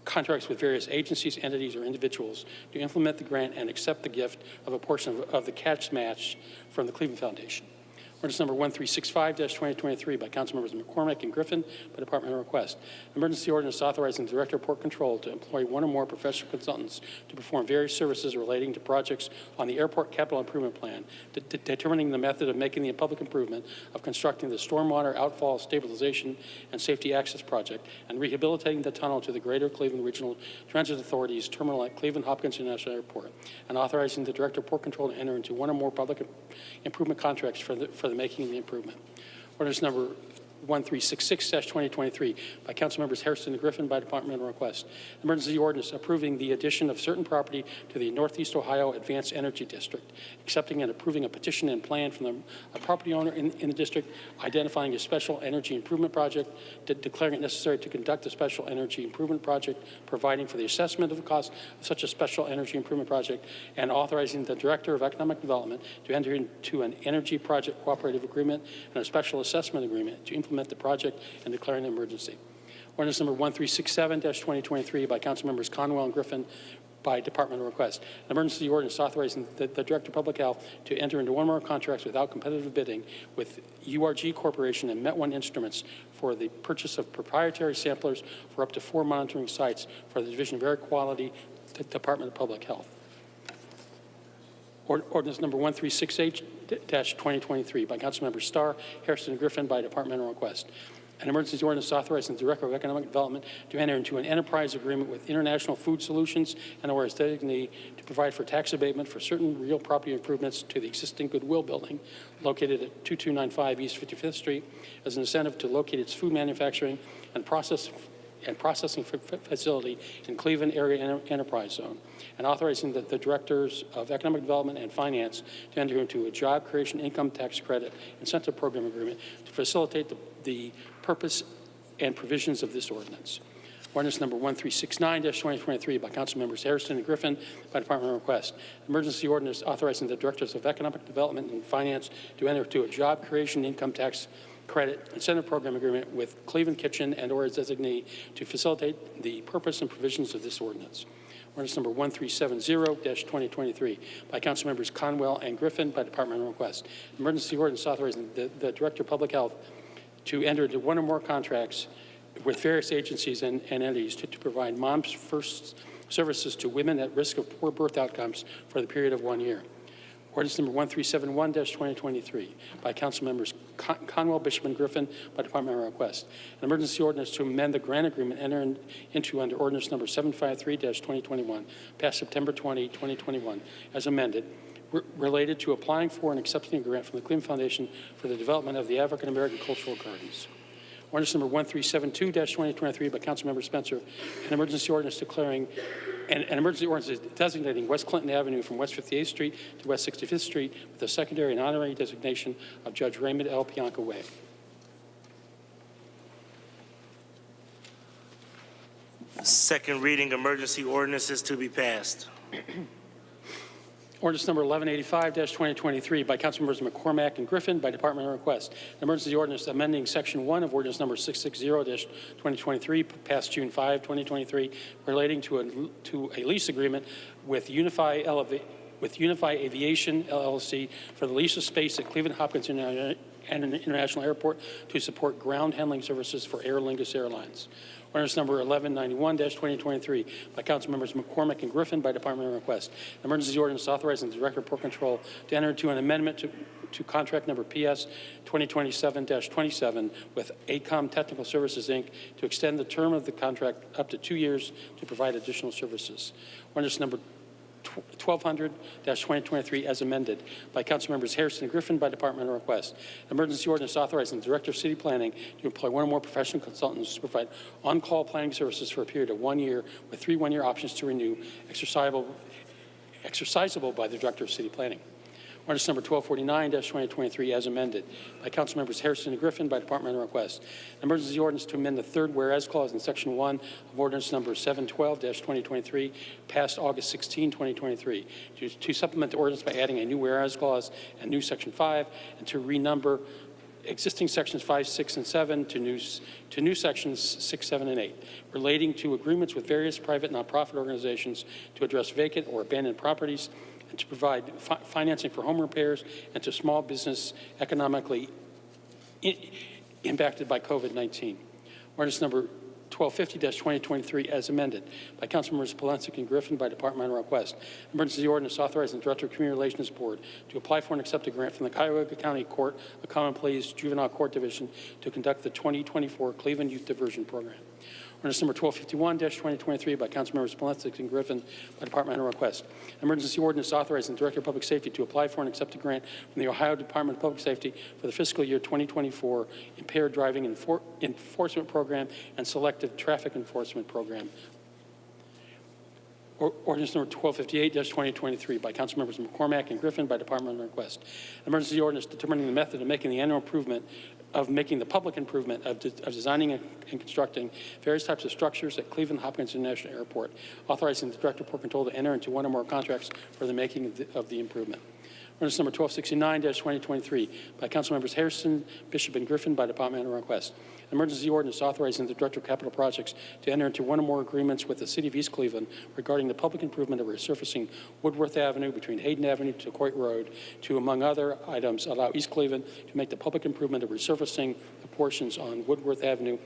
contracts with various agencies, entities, or individuals to implement the grant and accept the gift of a portion of the catch match from the Cleveland Foundation. Ordinance number 1365-2023 by Councilmembers McCormick and Griffin by departmental request. Emergency ordinance authorizing the Director of Port Control to employ one or more professional consultants to perform various services relating to projects on the Airport Capital Improvement Plan, determining the method of making the public improvement of constructing the stormwater outfall stabilization and safety access project, and rehabilitating the tunnel to the Greater Cleveland Regional Transit Authority's terminal at Cleveland Hopkins International Airport, and authorizing the Director of Port Control to enter into one or more public improvement contracts for the making of the improvement. Ordinance number 1366-2023 by Councilmembers Hairston and Griffin by departmental request. Emergency ordinance approving the addition of certain property to the Northeast Ohio Advanced Energy District, accepting and approving a petition and plan from a property owner in the district, identifying a special energy improvement project, declaring it necessary to conduct a special energy improvement project, providing for the assessment of the cost of such a special energy improvement project, and authorizing the Director of Economic Development to enter into an energy project cooperative agreement and a special assessment agreement to implement the project and declaring an emergency. Ordinance number 1367-2023 by Councilmembers Conwell and Griffin by departmental request. An emergency ordinance authorizing the Director of Public Health to enter into one or more contracts without competitive bidding with URG Corporation and Met1 Instruments for the purchase of proprietary samplers for up to 4 monitoring sites for the Division of Air Quality, the Department of Public Health. Ordinance number 1368-2023 by Councilmembers Starr, Hairston, and Griffin by departmental request. An emergency ordinance authorizing the Director of Economic Development to enter into an enterprise agreement with International Food Solutions and or its designee to provide for tax abatement for certain real property improvements to the existing Goodwill building located at 2295 East 55th Street as an incentive to locate its food manufacturing and processing facility in Cleveland Area Enterprise Zone, and authorizing the Directors of Economic Development and Finance to enter into a job creation income tax credit incentive program agreement to facilitate the purpose and provisions of this ordinance. Ordinance number 1369-2023 by Councilmembers Hairston and Griffin by departmental request. Emergency ordinance authorizing the Directors of Economic Development and Finance to enter into a job creation income tax credit incentive program agreement with Cleveland Kitchen and or its designee to facilitate the purpose and provisions of this ordinance. Ordinance number 1370-2023 by Councilmembers Conwell and Griffin by departmental request. Emergency ordinance authorizing the Director of Public Health to enter into one or more contracts with various agencies and entities to provide mom's first services to women at risk of poor birth outcomes for the period of 1 year. Ordinance number 1371-2023 by Councilmembers Conwell, Bishop, and Griffin by departmental request. An emergency ordinance to amend the grant agreement entered into under ordinance number 753-2021, passed September 20, 2021, as amended, related to applying for and accepting a grant from the Cleveland Foundation for the development of the African American Cultural Gardens. Ordinance number 1372-2023 by Councilmember Spencer, an emergency ordinance declaring an emergency ordinance designating West Clinton Avenue from West 58th Street to West 65th Street with a secondary and honorary designation of Judge Raymond L. Pianca Way. Second reading emergency ordinances to be passed. Ordinance number 1185-2023 by Councilmembers McCormack and Griffin by departmental request. An emergency ordinance amending Section 1 of Ordinance number 660-2023, passed June 5, 2023, relating to a lease agreement with Unify Aviation, LLC, for the lease of space at Cleveland Hopkins International Airport to support ground handling services for Aer Lingus Airlines. Ordinance number 1191-2023 by Councilmembers McCormick and Griffin by departmental request. An emergency ordinance authorizing the Director of Port Control to enter into an amendment to contract number PS 2027-27 with ACOM Technical Services, Inc. to extend the term of the contract up to 2 years to provide additional services. Ordinance number 1200-2023 as amended by Councilmembers Harrison and Griffin by departmental request. An emergency ordinance authorizing the Director of City Planning to employ one or more professional consultants to provide on-call planning services for a period of 1 year with 3 one-year options to renew, exercisable by the Director of City Planning. Ordinance number 1249-2023 as amended by Councilmembers Harrison and Griffin by departmental request. An emergency ordinance to amend the third whereas clause in section 1 of ordinance number 712-2023 passed August 16, 2023 to supplement the ordinance by adding a new whereas clause and new section 5 and to renumber existing sections 5, 6, and 7 to new sections 6, 7, and 8 relating to agreements with various private nonprofit organizations to address vacant or abandoned properties and to provide financing for home repairs and to small business economically impacted by COVID-19. Ordinance number 1250-2023 as amended by Councilmembers Polensek and Griffin by departmental request. Emergency ordinance authorizing the Director of Community Relations Board to apply for and accept a grant from the Cuyahoga County Court of Common Pleas Juvenile Court Division to conduct the 2024 Cleveland Youth Diversion Program. Ordinance number 1251-2023 by Councilmembers Polensek and Griffin by departmental request. Emergency ordinance authorizing the Director of Public Safety to apply for and accept a grant from the Ohio Department of Public Safety for the fiscal year 2024 Impaired Driving Enforcement Program and Selective Traffic Enforcement Program. Ordinance number 1258-2023 by Councilmembers McCormack and Griffin by departmental request. Emergency ordinance determining the method of making the annual improvement of making the public improvement of designing and constructing various types of structures at Cleveland Hopkins International Airport, authorizing the Director of Port Control to enter into one or more contracts for the making of the improvement. Ordinance number 1269-2023 by Councilmembers Harrison, Bishop, and Griffin by departmental request. An emergency ordinance authorizing the Director of Capital Projects to enter into one or more agreements with the City of East Cleveland regarding the public improvement of resurfacing Woodworth Avenue between Hayden Avenue to Coit Road to, among other items, allow East Cleveland to make the public improvement of resurfacing the portions on Woodworth Avenue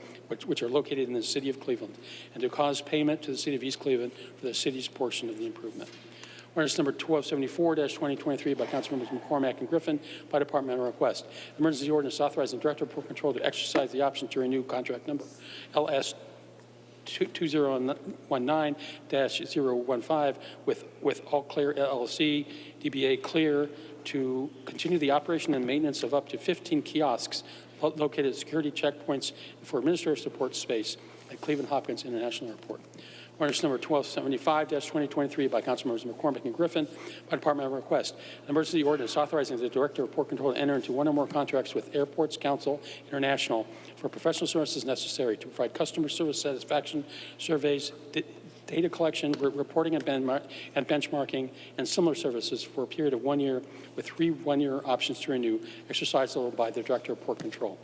which are located in the City of Cleveland and to cause payment to the City of East Cleveland for the city's portion of the improvement. Ordinance number 1274-2023 by Councilmembers McCormack and Griffin by departmental request. Emergency ordinance authorizing the Director of Port Control to exercise the option to renew contract number LS 2019-015 with All Clear LLC, DBA Clear, to continue the operation and maintenance of up to 15 kiosks located at security checkpoints for administrative support space at Cleveland Hopkins International Airport. Ordinance number 1275-2023 by Councilmembers McCormick and Griffin by departmental request. An emergency ordinance authorizing the Director of Port Control to enter into one or more contracts with Airports Council International for professional services necessary to provide customer service satisfaction surveys, data collection, reporting and benchmarking, and similar services for a period of 1 year with 3 one-year options to renew, exercisable by the Director of Port Control.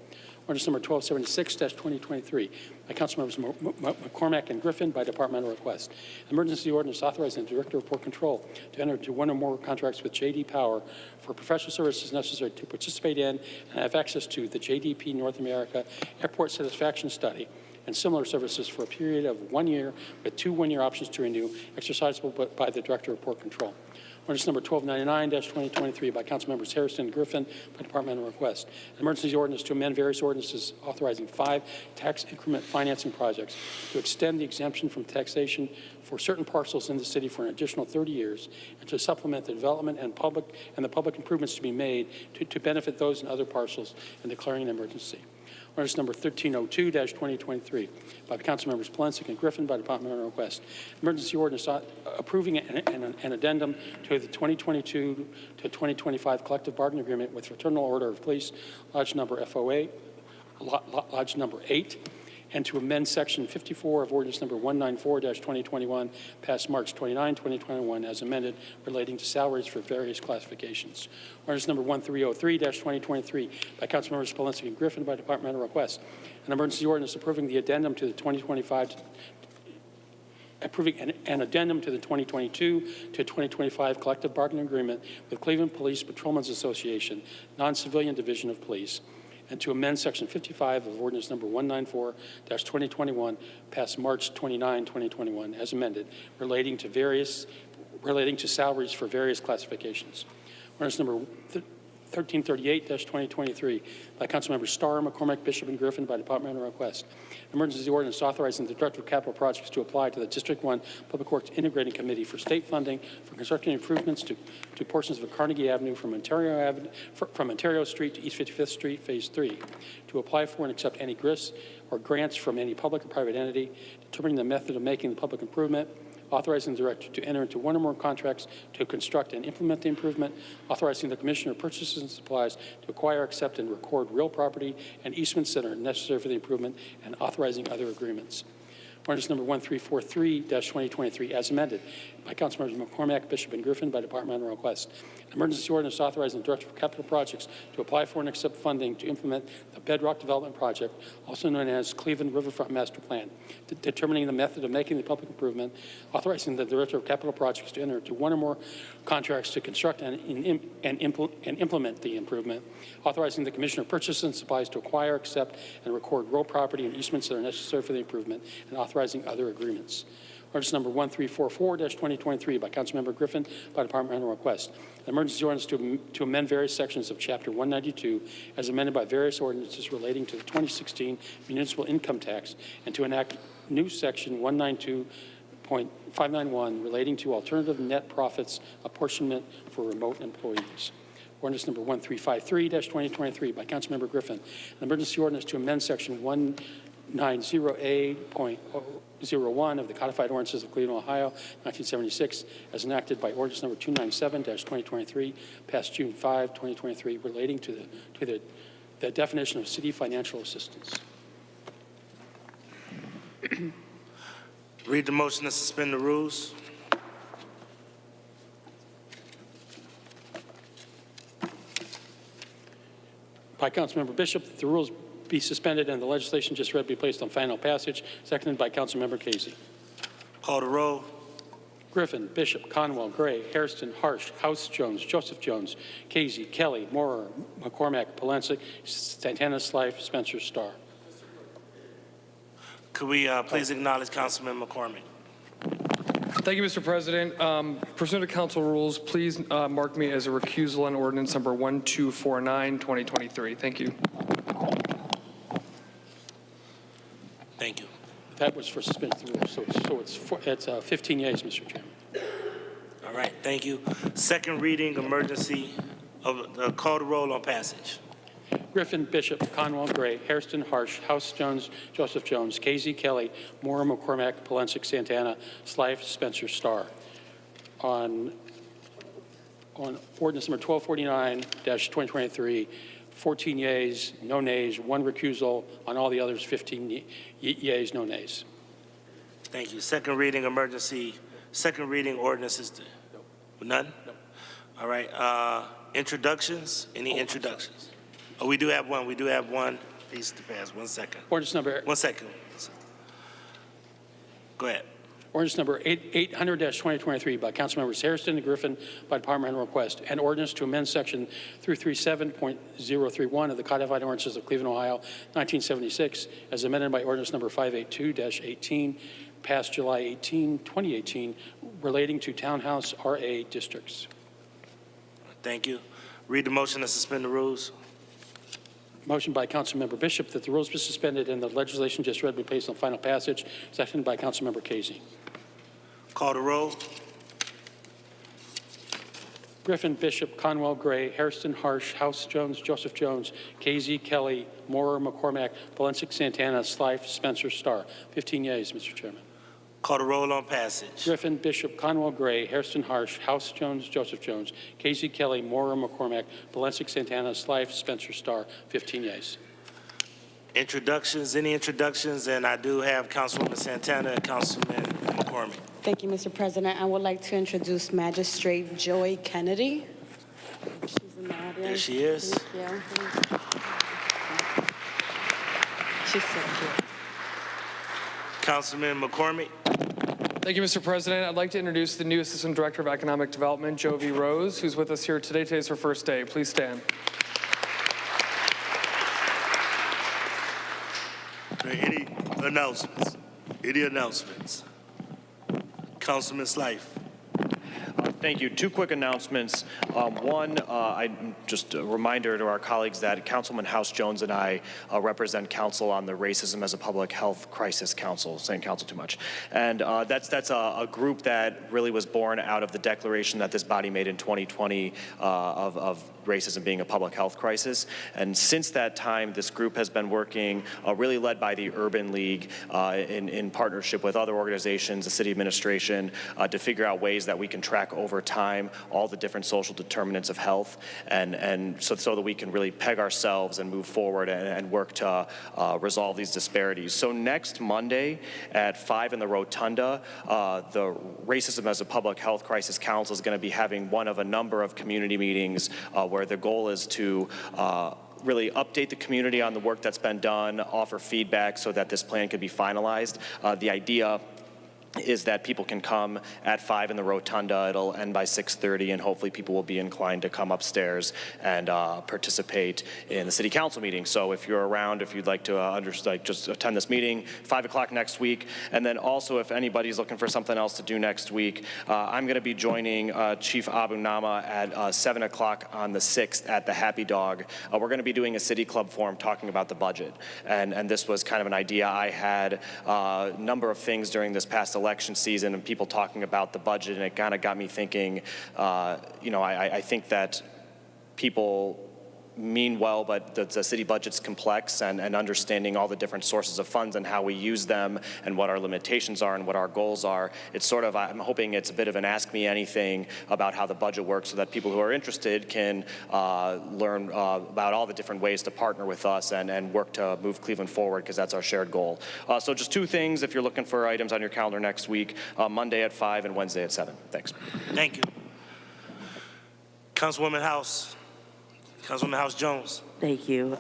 Ordinance number 1276-2023 by Councilmembers McCormack and Griffin by departmental request. Emergency ordinance authorizing the Director of Port Control to enter into one or more contracts with J.D. Power for professional services necessary to participate in and have access to the JDP North America Airport Satisfaction Study and similar services for a period of 1 year with 2 one-year options to renew, exercisable by the Director of Port Control. Ordinance number 1299-2023 by Councilmembers Harrison and Griffin by departmental request. An emergency ordinance to amend various ordinances authorizing 5 tax increment financing projects to extend the exemption from taxation for certain parcels in the city for an additional 30 years and to supplement the development and the public improvements to be made to benefit those in other parcels and declaring an emergency. Ordinance number 1302-2023 by Councilmembers Polensek and Griffin by departmental request. Emergency ordinance approving an addendum to the 2022 to 2025 collective bargaining agreement with Fraternal Order of Police, Lodge number FOA, Lodge number 8, and to amend Section 54 of Ordinance number 194-2021, passed March 29, 2021, as amended, relating to salaries for various classifications. Ordinance number 1303-2023 by Councilmembers Polensek and Griffin by departmental request. An emergency ordinance approving the addendum to the 2022 to 2025 collective bargaining agreement with Cleveland Police Patrolmen's Association, non-civilian division of police, and to amend Section 55 of Ordinance number 194-2021, passed March 29, 2021, as amended, relating to salaries for various classifications. Ordinance number 1338-2023 by Councilmember Starr, McCormick, Bishop, and Griffin by departmental request. An emergency ordinance authorizing the Director of Capital Projects to apply to the District 1 Public Works Integrating Committee for state funding for constructing improvements to portions of Carnegie Avenue from Ontario Street to East 55th Street, Phase 3, to apply for and accept any grants or grants from any public or private entity, determining the method of making the public improvement, authorizing the director to enter into one or more contracts to construct and implement the improvement, authorizing the commissioner of purchases and supplies to acquire, accept, and record real property and easements that are necessary for the improvement, and authorizing other agreements. Ordinance number 1343-2023 as amended by Councilmembers McCormack, Bishop, and Griffin by departmental request. An emergency ordinance authorizing the Director of Capital Projects to apply for and accept funding to implement the Bedrock Development Project, also known as Cleveland Riverfront Master Plan, determining the method of making the public improvement, authorizing the Director of Capital Projects to enter into one or more contracts to construct and implement the improvement, authorizing the Commissioner of Purchases and Supplies to acquire, accept, and record real property and easements that are necessary for the improvement, and authorizing other agreements. Ordinance number 1344-2023 by Councilmember Griffin by departmental request. An emergency ordinance to amend various sections of Chapter 192 as amended by various ordinances relating to the 2016 municipal income tax and to enact new Section 192.591 relating to alternative net profits apportionment for remote employees. Ordinance number 1353-2023 by Councilmember Griffin. An emergency ordinance to amend Section 190A.01 of the Codified Ordinances of Cleveland, Ohio, 1976, as enacted by Ordinance number 297-2023, passed June 5, 2023, relating to the definition of city financial assistance. Read the motion to suspend the rules. By Councilmember Bishop, that the rules be suspended and the legislation just read be placed on final passage. Seconded by Councilmember Casey. Call the roll. Griffin, Bishop, Conwell, Gray, Hairston, Harsh, House Jones, Joseph Jones, Casey, Kelly, Moorer, McCormack, Polensik, Santana, Slife, Spencer, Starr. Could we please acknowledge Councilman McCormick? Thank you, Mr. President. Pursuant to council rules, please mark me as a recusal on ordinance number 1249-2023. Thank you. Thank you. That was for suspension of the rules, so it's 15 yeas, Mr. Chairman. All right, thank you. Second reading, emergency of the call to roll on passage. Griffin, Bishop, Conwell, Gray, Hairston, Harsh, House Jones, Joseph Jones, Casey, Kelly, Moorer, McCormack, Polensik, Santana, Slife, Spencer, Starr. On ordinance number 1249-2023, 14 yeas, no nays, 1 recusal. On all the others, 15 yeas, no nays. Thank you. Second reading emergency, second reading ordinances. None? No. All right. Introductions? Any introductions? Oh, we do have one. We do have one. Please to pass. 1 second. Ordinance number. 1 second. Go ahead. Ordinance number 800-2023 by Councilmembers Hairston and Griffin by departmental request. An ordinance to amend Section 337.031 of the Codified Ordinances of Cleveland, Ohio, 1976, as amended by ordinance number 582-18, passed July 18, 2018, relating to townhouse RA districts. Thank you. Read the motion to suspend the rules. Motion by Councilmember Bishop that the rules be suspended and the legislation just read be placed on final passage. Seconded by Councilmember Casey. Call the roll. Griffin, Bishop, Conwell, Gray, Hairston, Harsh, House Jones, Joseph Jones, Casey, Kelly, Moorer, McCormack, Polensik, Santana, Slife, Spencer, Starr. 15 yeas, Mr. Chairman. Call the roll on passage. Griffin, Bishop, Conwell, Gray, Hairston, Harsh, House Jones, Joseph Jones, Casey, Kelly, Moorer, McCormack, Polensik, Santana, Slife, Spencer, Starr. 15 yeas. Introductions, any introductions? And I do have Councilwoman Santana and Councilman McCormick. Thank you, Mr. President. I would like to introduce Magistrate Joy Kennedy. She's in the audience. There she is. Thank you. She's sitting here. Councilman McCormick. Thank you, Mr. President. I'd like to introduce the new Assistant Director of Economic Development, Jovi Rose, who's with us here today. Today's her first day. Please stand. Any announcements? Any announcements? Councilman Slife. Thank you. Two quick announcements. One, just a reminder to our colleagues that Councilman House Jones and I represent council on the Racism as a Public Health Crisis Council, saying council too much. And that's a group that really was born out of the declaration that this body made in 2020 of racism being a public health crisis. And since that time, this group has been working, really led by the Urban League in partnership with other organizations, the city administration, to figure out ways that we can track over time all the different social determinants of health, and so that we can really peg ourselves and move forward and work to resolve these disparities. So next Monday at 5 in the Rotunda, the Racism as a Public Health Crisis Council is going to be having one of a number of community meetings where the goal is to really update the community on the work that's been done, offer feedback so that this plan can be finalized. The idea is that people can come at 5 in the Rotunda. It'll end by 6:30, and hopefully people will be inclined to come upstairs and participate in the city council meeting. So if you're around, if you'd like to just attend this meeting, 5 o'clock next week. And then also, if anybody's looking for something else to do next week, I'm going to be joining Chief Abu Nama at 7 o'clock on the 6th at the Happy Dog. We're going to be doing a city club forum talking about the budget. And this was kind of an idea I had, a number of things during this past election season and people talking about the budget, and it kind of got me thinking, I think that people mean well, but the city budget's complex, and understanding all the different sources of funds and how we use them and what our limitations are and what our goals are. It's sort of, I'm hoping it's a bit of an ask me anything about how the budget works so that people who are interested can learn about all the different ways to partner with us and work to move Cleveland forward, because that's our shared goal. So just two things if you're looking for items on your calendar next week, Monday at 5 and Wednesday at 7. Thanks. Thank you. Councilwoman House Jones. Thank you.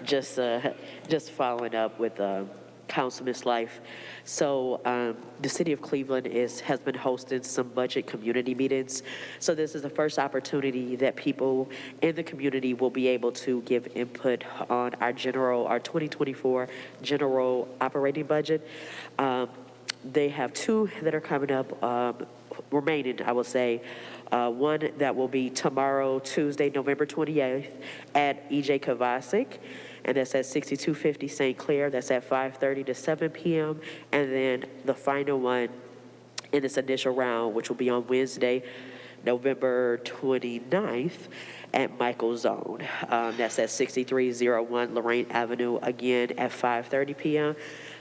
Just following up with Councilman's life. So the city of Cleveland has been hosting some budget community meetings. So this is the first opportunity that people in the community will be able to give input on our 2024 general operating budget. They have two that are coming up, remaining, I will say. One that will be tomorrow, Tuesday, November 28th, at E.J. Kovacic, and that's at 6250 St. Clair. That's at 5:30 to 7 p.m. And then the final one in this initial round, which will be on Wednesday, November 29th, at Michael's Zone. That's at 6301 Lorraine Avenue, again at 5:30 p.m.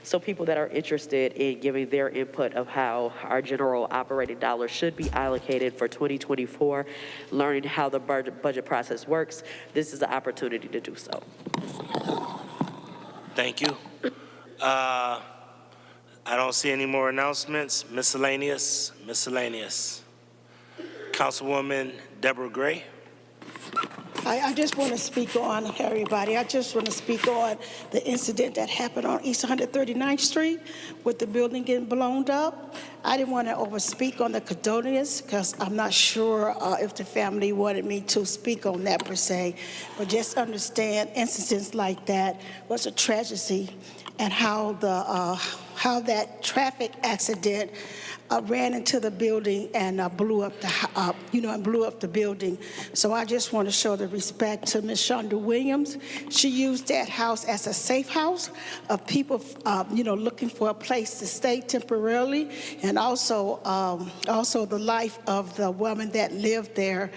So people that are interested in giving their input of how our general operating dollars should be allocated for 2024, learning how the budget process works, this is the opportunity to do so. Thank you. I don't see any more announcements. Miscellaneous. Councilwoman Deborah Gray. I just want to speak on, everybody, I just want to speak on the incident that happened on East 139th Street with the building getting blown up. I didn't want to overspeak on the condolences because I'm not sure if the family wanted me to speak on that per se, but just understand incidents like that was a tragedy, and how that traffic accident ran into the building and blew up the building. So I just want to show the respect to Ms. Shonda Williams. She used that house as a safe house of people, looking for a place to stay temporarily, and also the life of the woman that lived there,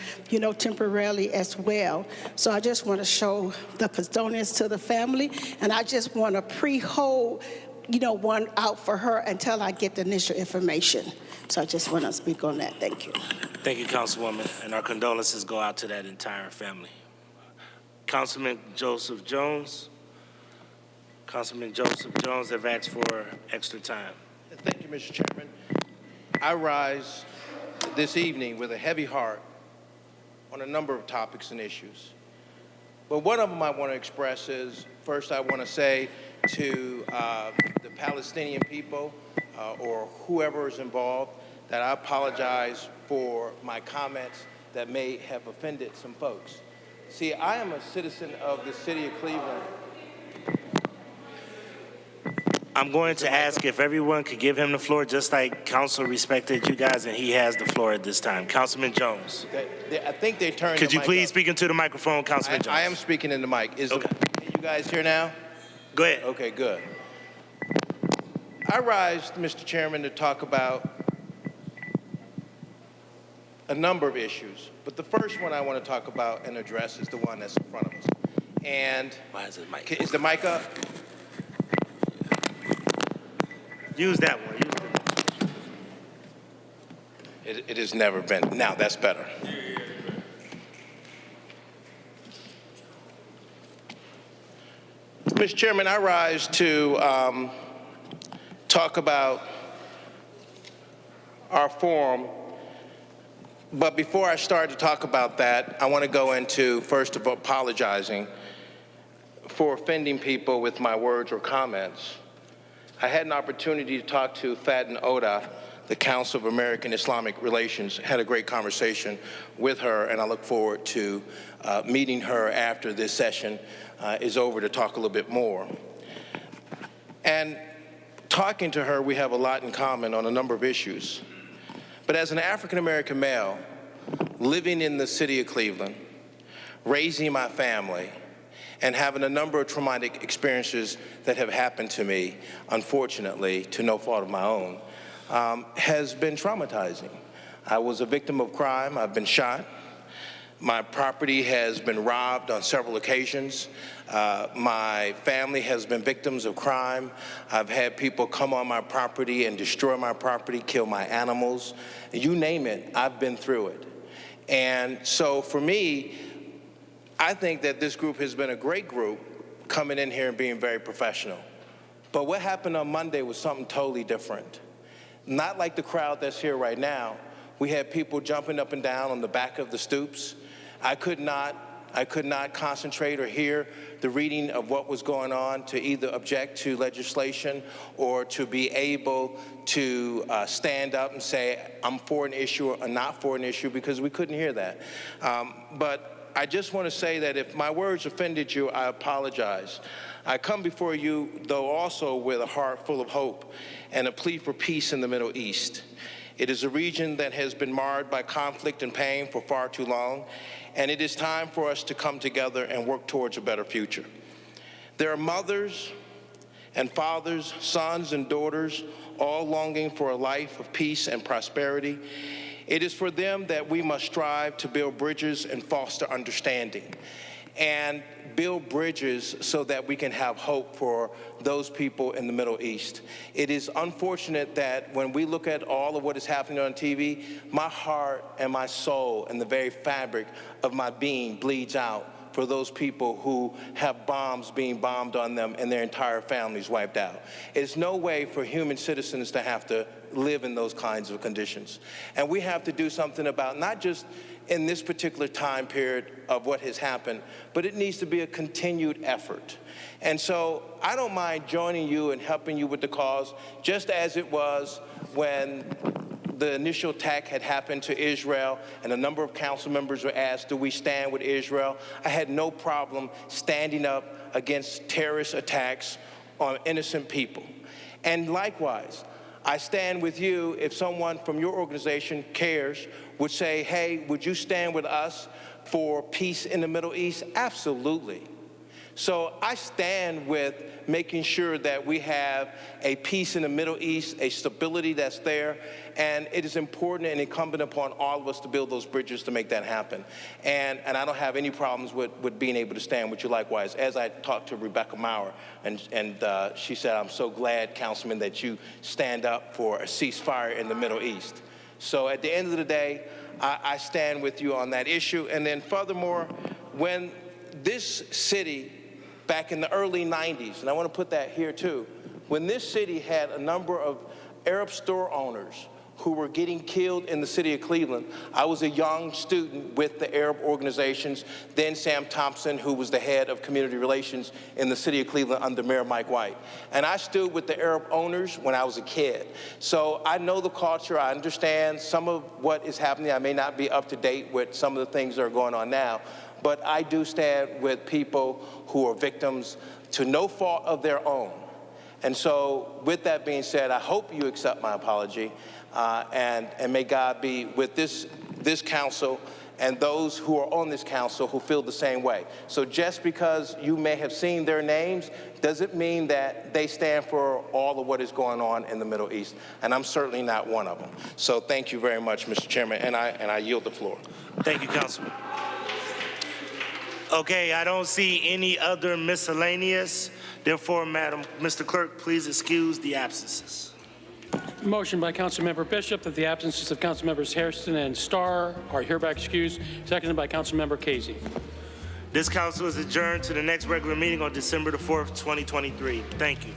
temporarily as well. So I just want to show the condolences to the family, and I just want to pre-hold one out for her until I get the initial information. So I just want to speak on that. Thank you. Thank you, Councilwoman, and our condolences go out to that entire family. Councilman Joseph Jones. Councilman Joseph Jones have asked for extra time. Thank you, Mr. Chairman. I rise this evening with a heavy heart on a number of topics and issues. But one of them I want to express is, first I want to say to the Palestinian people or whoever is involved that I apologize for my comments that may have offended some folks. See, I am a citizen of the city of Cleveland. I'm going to ask if everyone could give him the floor, just like council respected you guys, and he has the floor at this time. Councilman Jones. I think they turned Could the you mic please up. speak into the microphone, Councilman Jones? I am speaking in the mic. Can you guys hear now? Go ahead. Okay, good. I rise, Mr. Chairman, to talk about a number of issues, but the first one I want to talk about and address is the one that's in front of us. And why is the mic? Is the mic up? Use that one. It has never been. Now that's better. Mr. Chairman, I rise to talk about our forum. But before I start to talk about that, I want to go into, first of all, apologizing for offending people with my words or comments. I had an opportunity to talk to Fatin Oda, the Council of American Islamic Relations, had a great conversation with her, and I look forward to meeting her after this session is over to talk a little bit more. And talking to her, we have a lot in common on a number of issues. But as an African-American male, living in the city of Cleveland, raising my family, and having a number of traumatic experiences that have happened to me, unfortunately, to no fault of my own, has been traumatizing. I was a victim of crime. I've been shot. My property has been robbed on several occasions. My family has been victims of crime. I've had people come on my property and destroy my property, kill my animals. You name it, I've been through it. And so for me, I think that this group has been a great group coming in here and being very professional. But what happened on Monday was something totally different. Not like the crowd that's here right now. We had people jumping up and down on the back of the stoops. I could not concentrate or hear the reading of what was going on to either object to legislation or to be able to stand up and say, I'm for an issue or not for an issue, because we couldn't hear that. But I just want to say that if my words offended you, I apologize. I come before you, though, also with a heart full of hope and a plea for peace in the Middle East. It is a region that has been marred by conflict and pain for far too long, and it is time for us to come together and work towards a better future. There are mothers and fathers, sons and daughters, all longing for a life of peace and prosperity. It is for them that we must strive to build bridges and foster understanding, and build bridges so that we can have hope for those people in the Middle East. It is unfortunate that when we look at all of what is happening on TV, my heart and my soul and the very fabric of my being bleeds out for those people who have bombs being bombed on them and their entire families wiped out. It's no way for human citizens to have to live in those kinds of conditions. And we have to do something about not just in this particular time period of what has happened, but it needs to be a continued effort. And so I don't mind joining you and helping you with the cause, just as it was when the initial attack had happened to Israel and a number of council members were asked, do we stand with Israel? I had no problem standing up against terrorist attacks on innocent people. And likewise, I stand with you if someone from your organization cares, would say, hey, would you stand with us for peace in the Middle East? Absolutely. So I stand with making sure that we have a peace in the Middle East, a stability that's there, and it is important and incumbent upon all of us to build those bridges to make that happen. And I don't have any problems with being able to stand with you likewise. As I talked to Rebecca Maurer, and she said, I'm so glad, Councilman, that you stand up for a ceasefire in the Middle East. So at the end of the day, I stand with you on that issue. And then furthermore, when this city, back in the early 90s, and I want to put that here too, when this city had a number of Arab store owners who were getting killed in the city of Cleveland, I was a young student with the Arab organizations, then Sam Thompson, who was the head of community relations in the city of Cleveland under Mayor Mike White. And I stood with the Arab owners when I was a kid. So I know the culture, I understand some of what is happening. I may not be up to date with some of the things that are going on now, but I do stand with people who are victims to no fault of their own. And so with that being said, I hope you accept my apology, and may God be with this council and those who are on this council who feel the same way. So just because you may have seen their names doesn't mean that they stand for all of what is going on in the Middle East, and I'm certainly not one of them. So thank you very much, Mr. Chairman, and I yield the floor. Thank you, Councilman. Okay, I don't see any other miscellaneous. Therefore, Mr. Clerk, please excuse the absences. Motion by Councilmember Bishop that the absences of Councilmembers Hairston and Starr are hereby excused, seconded by Councilmember Casey. This council is adjourned to the next regular meeting on December the 4th, 2023. Thank you.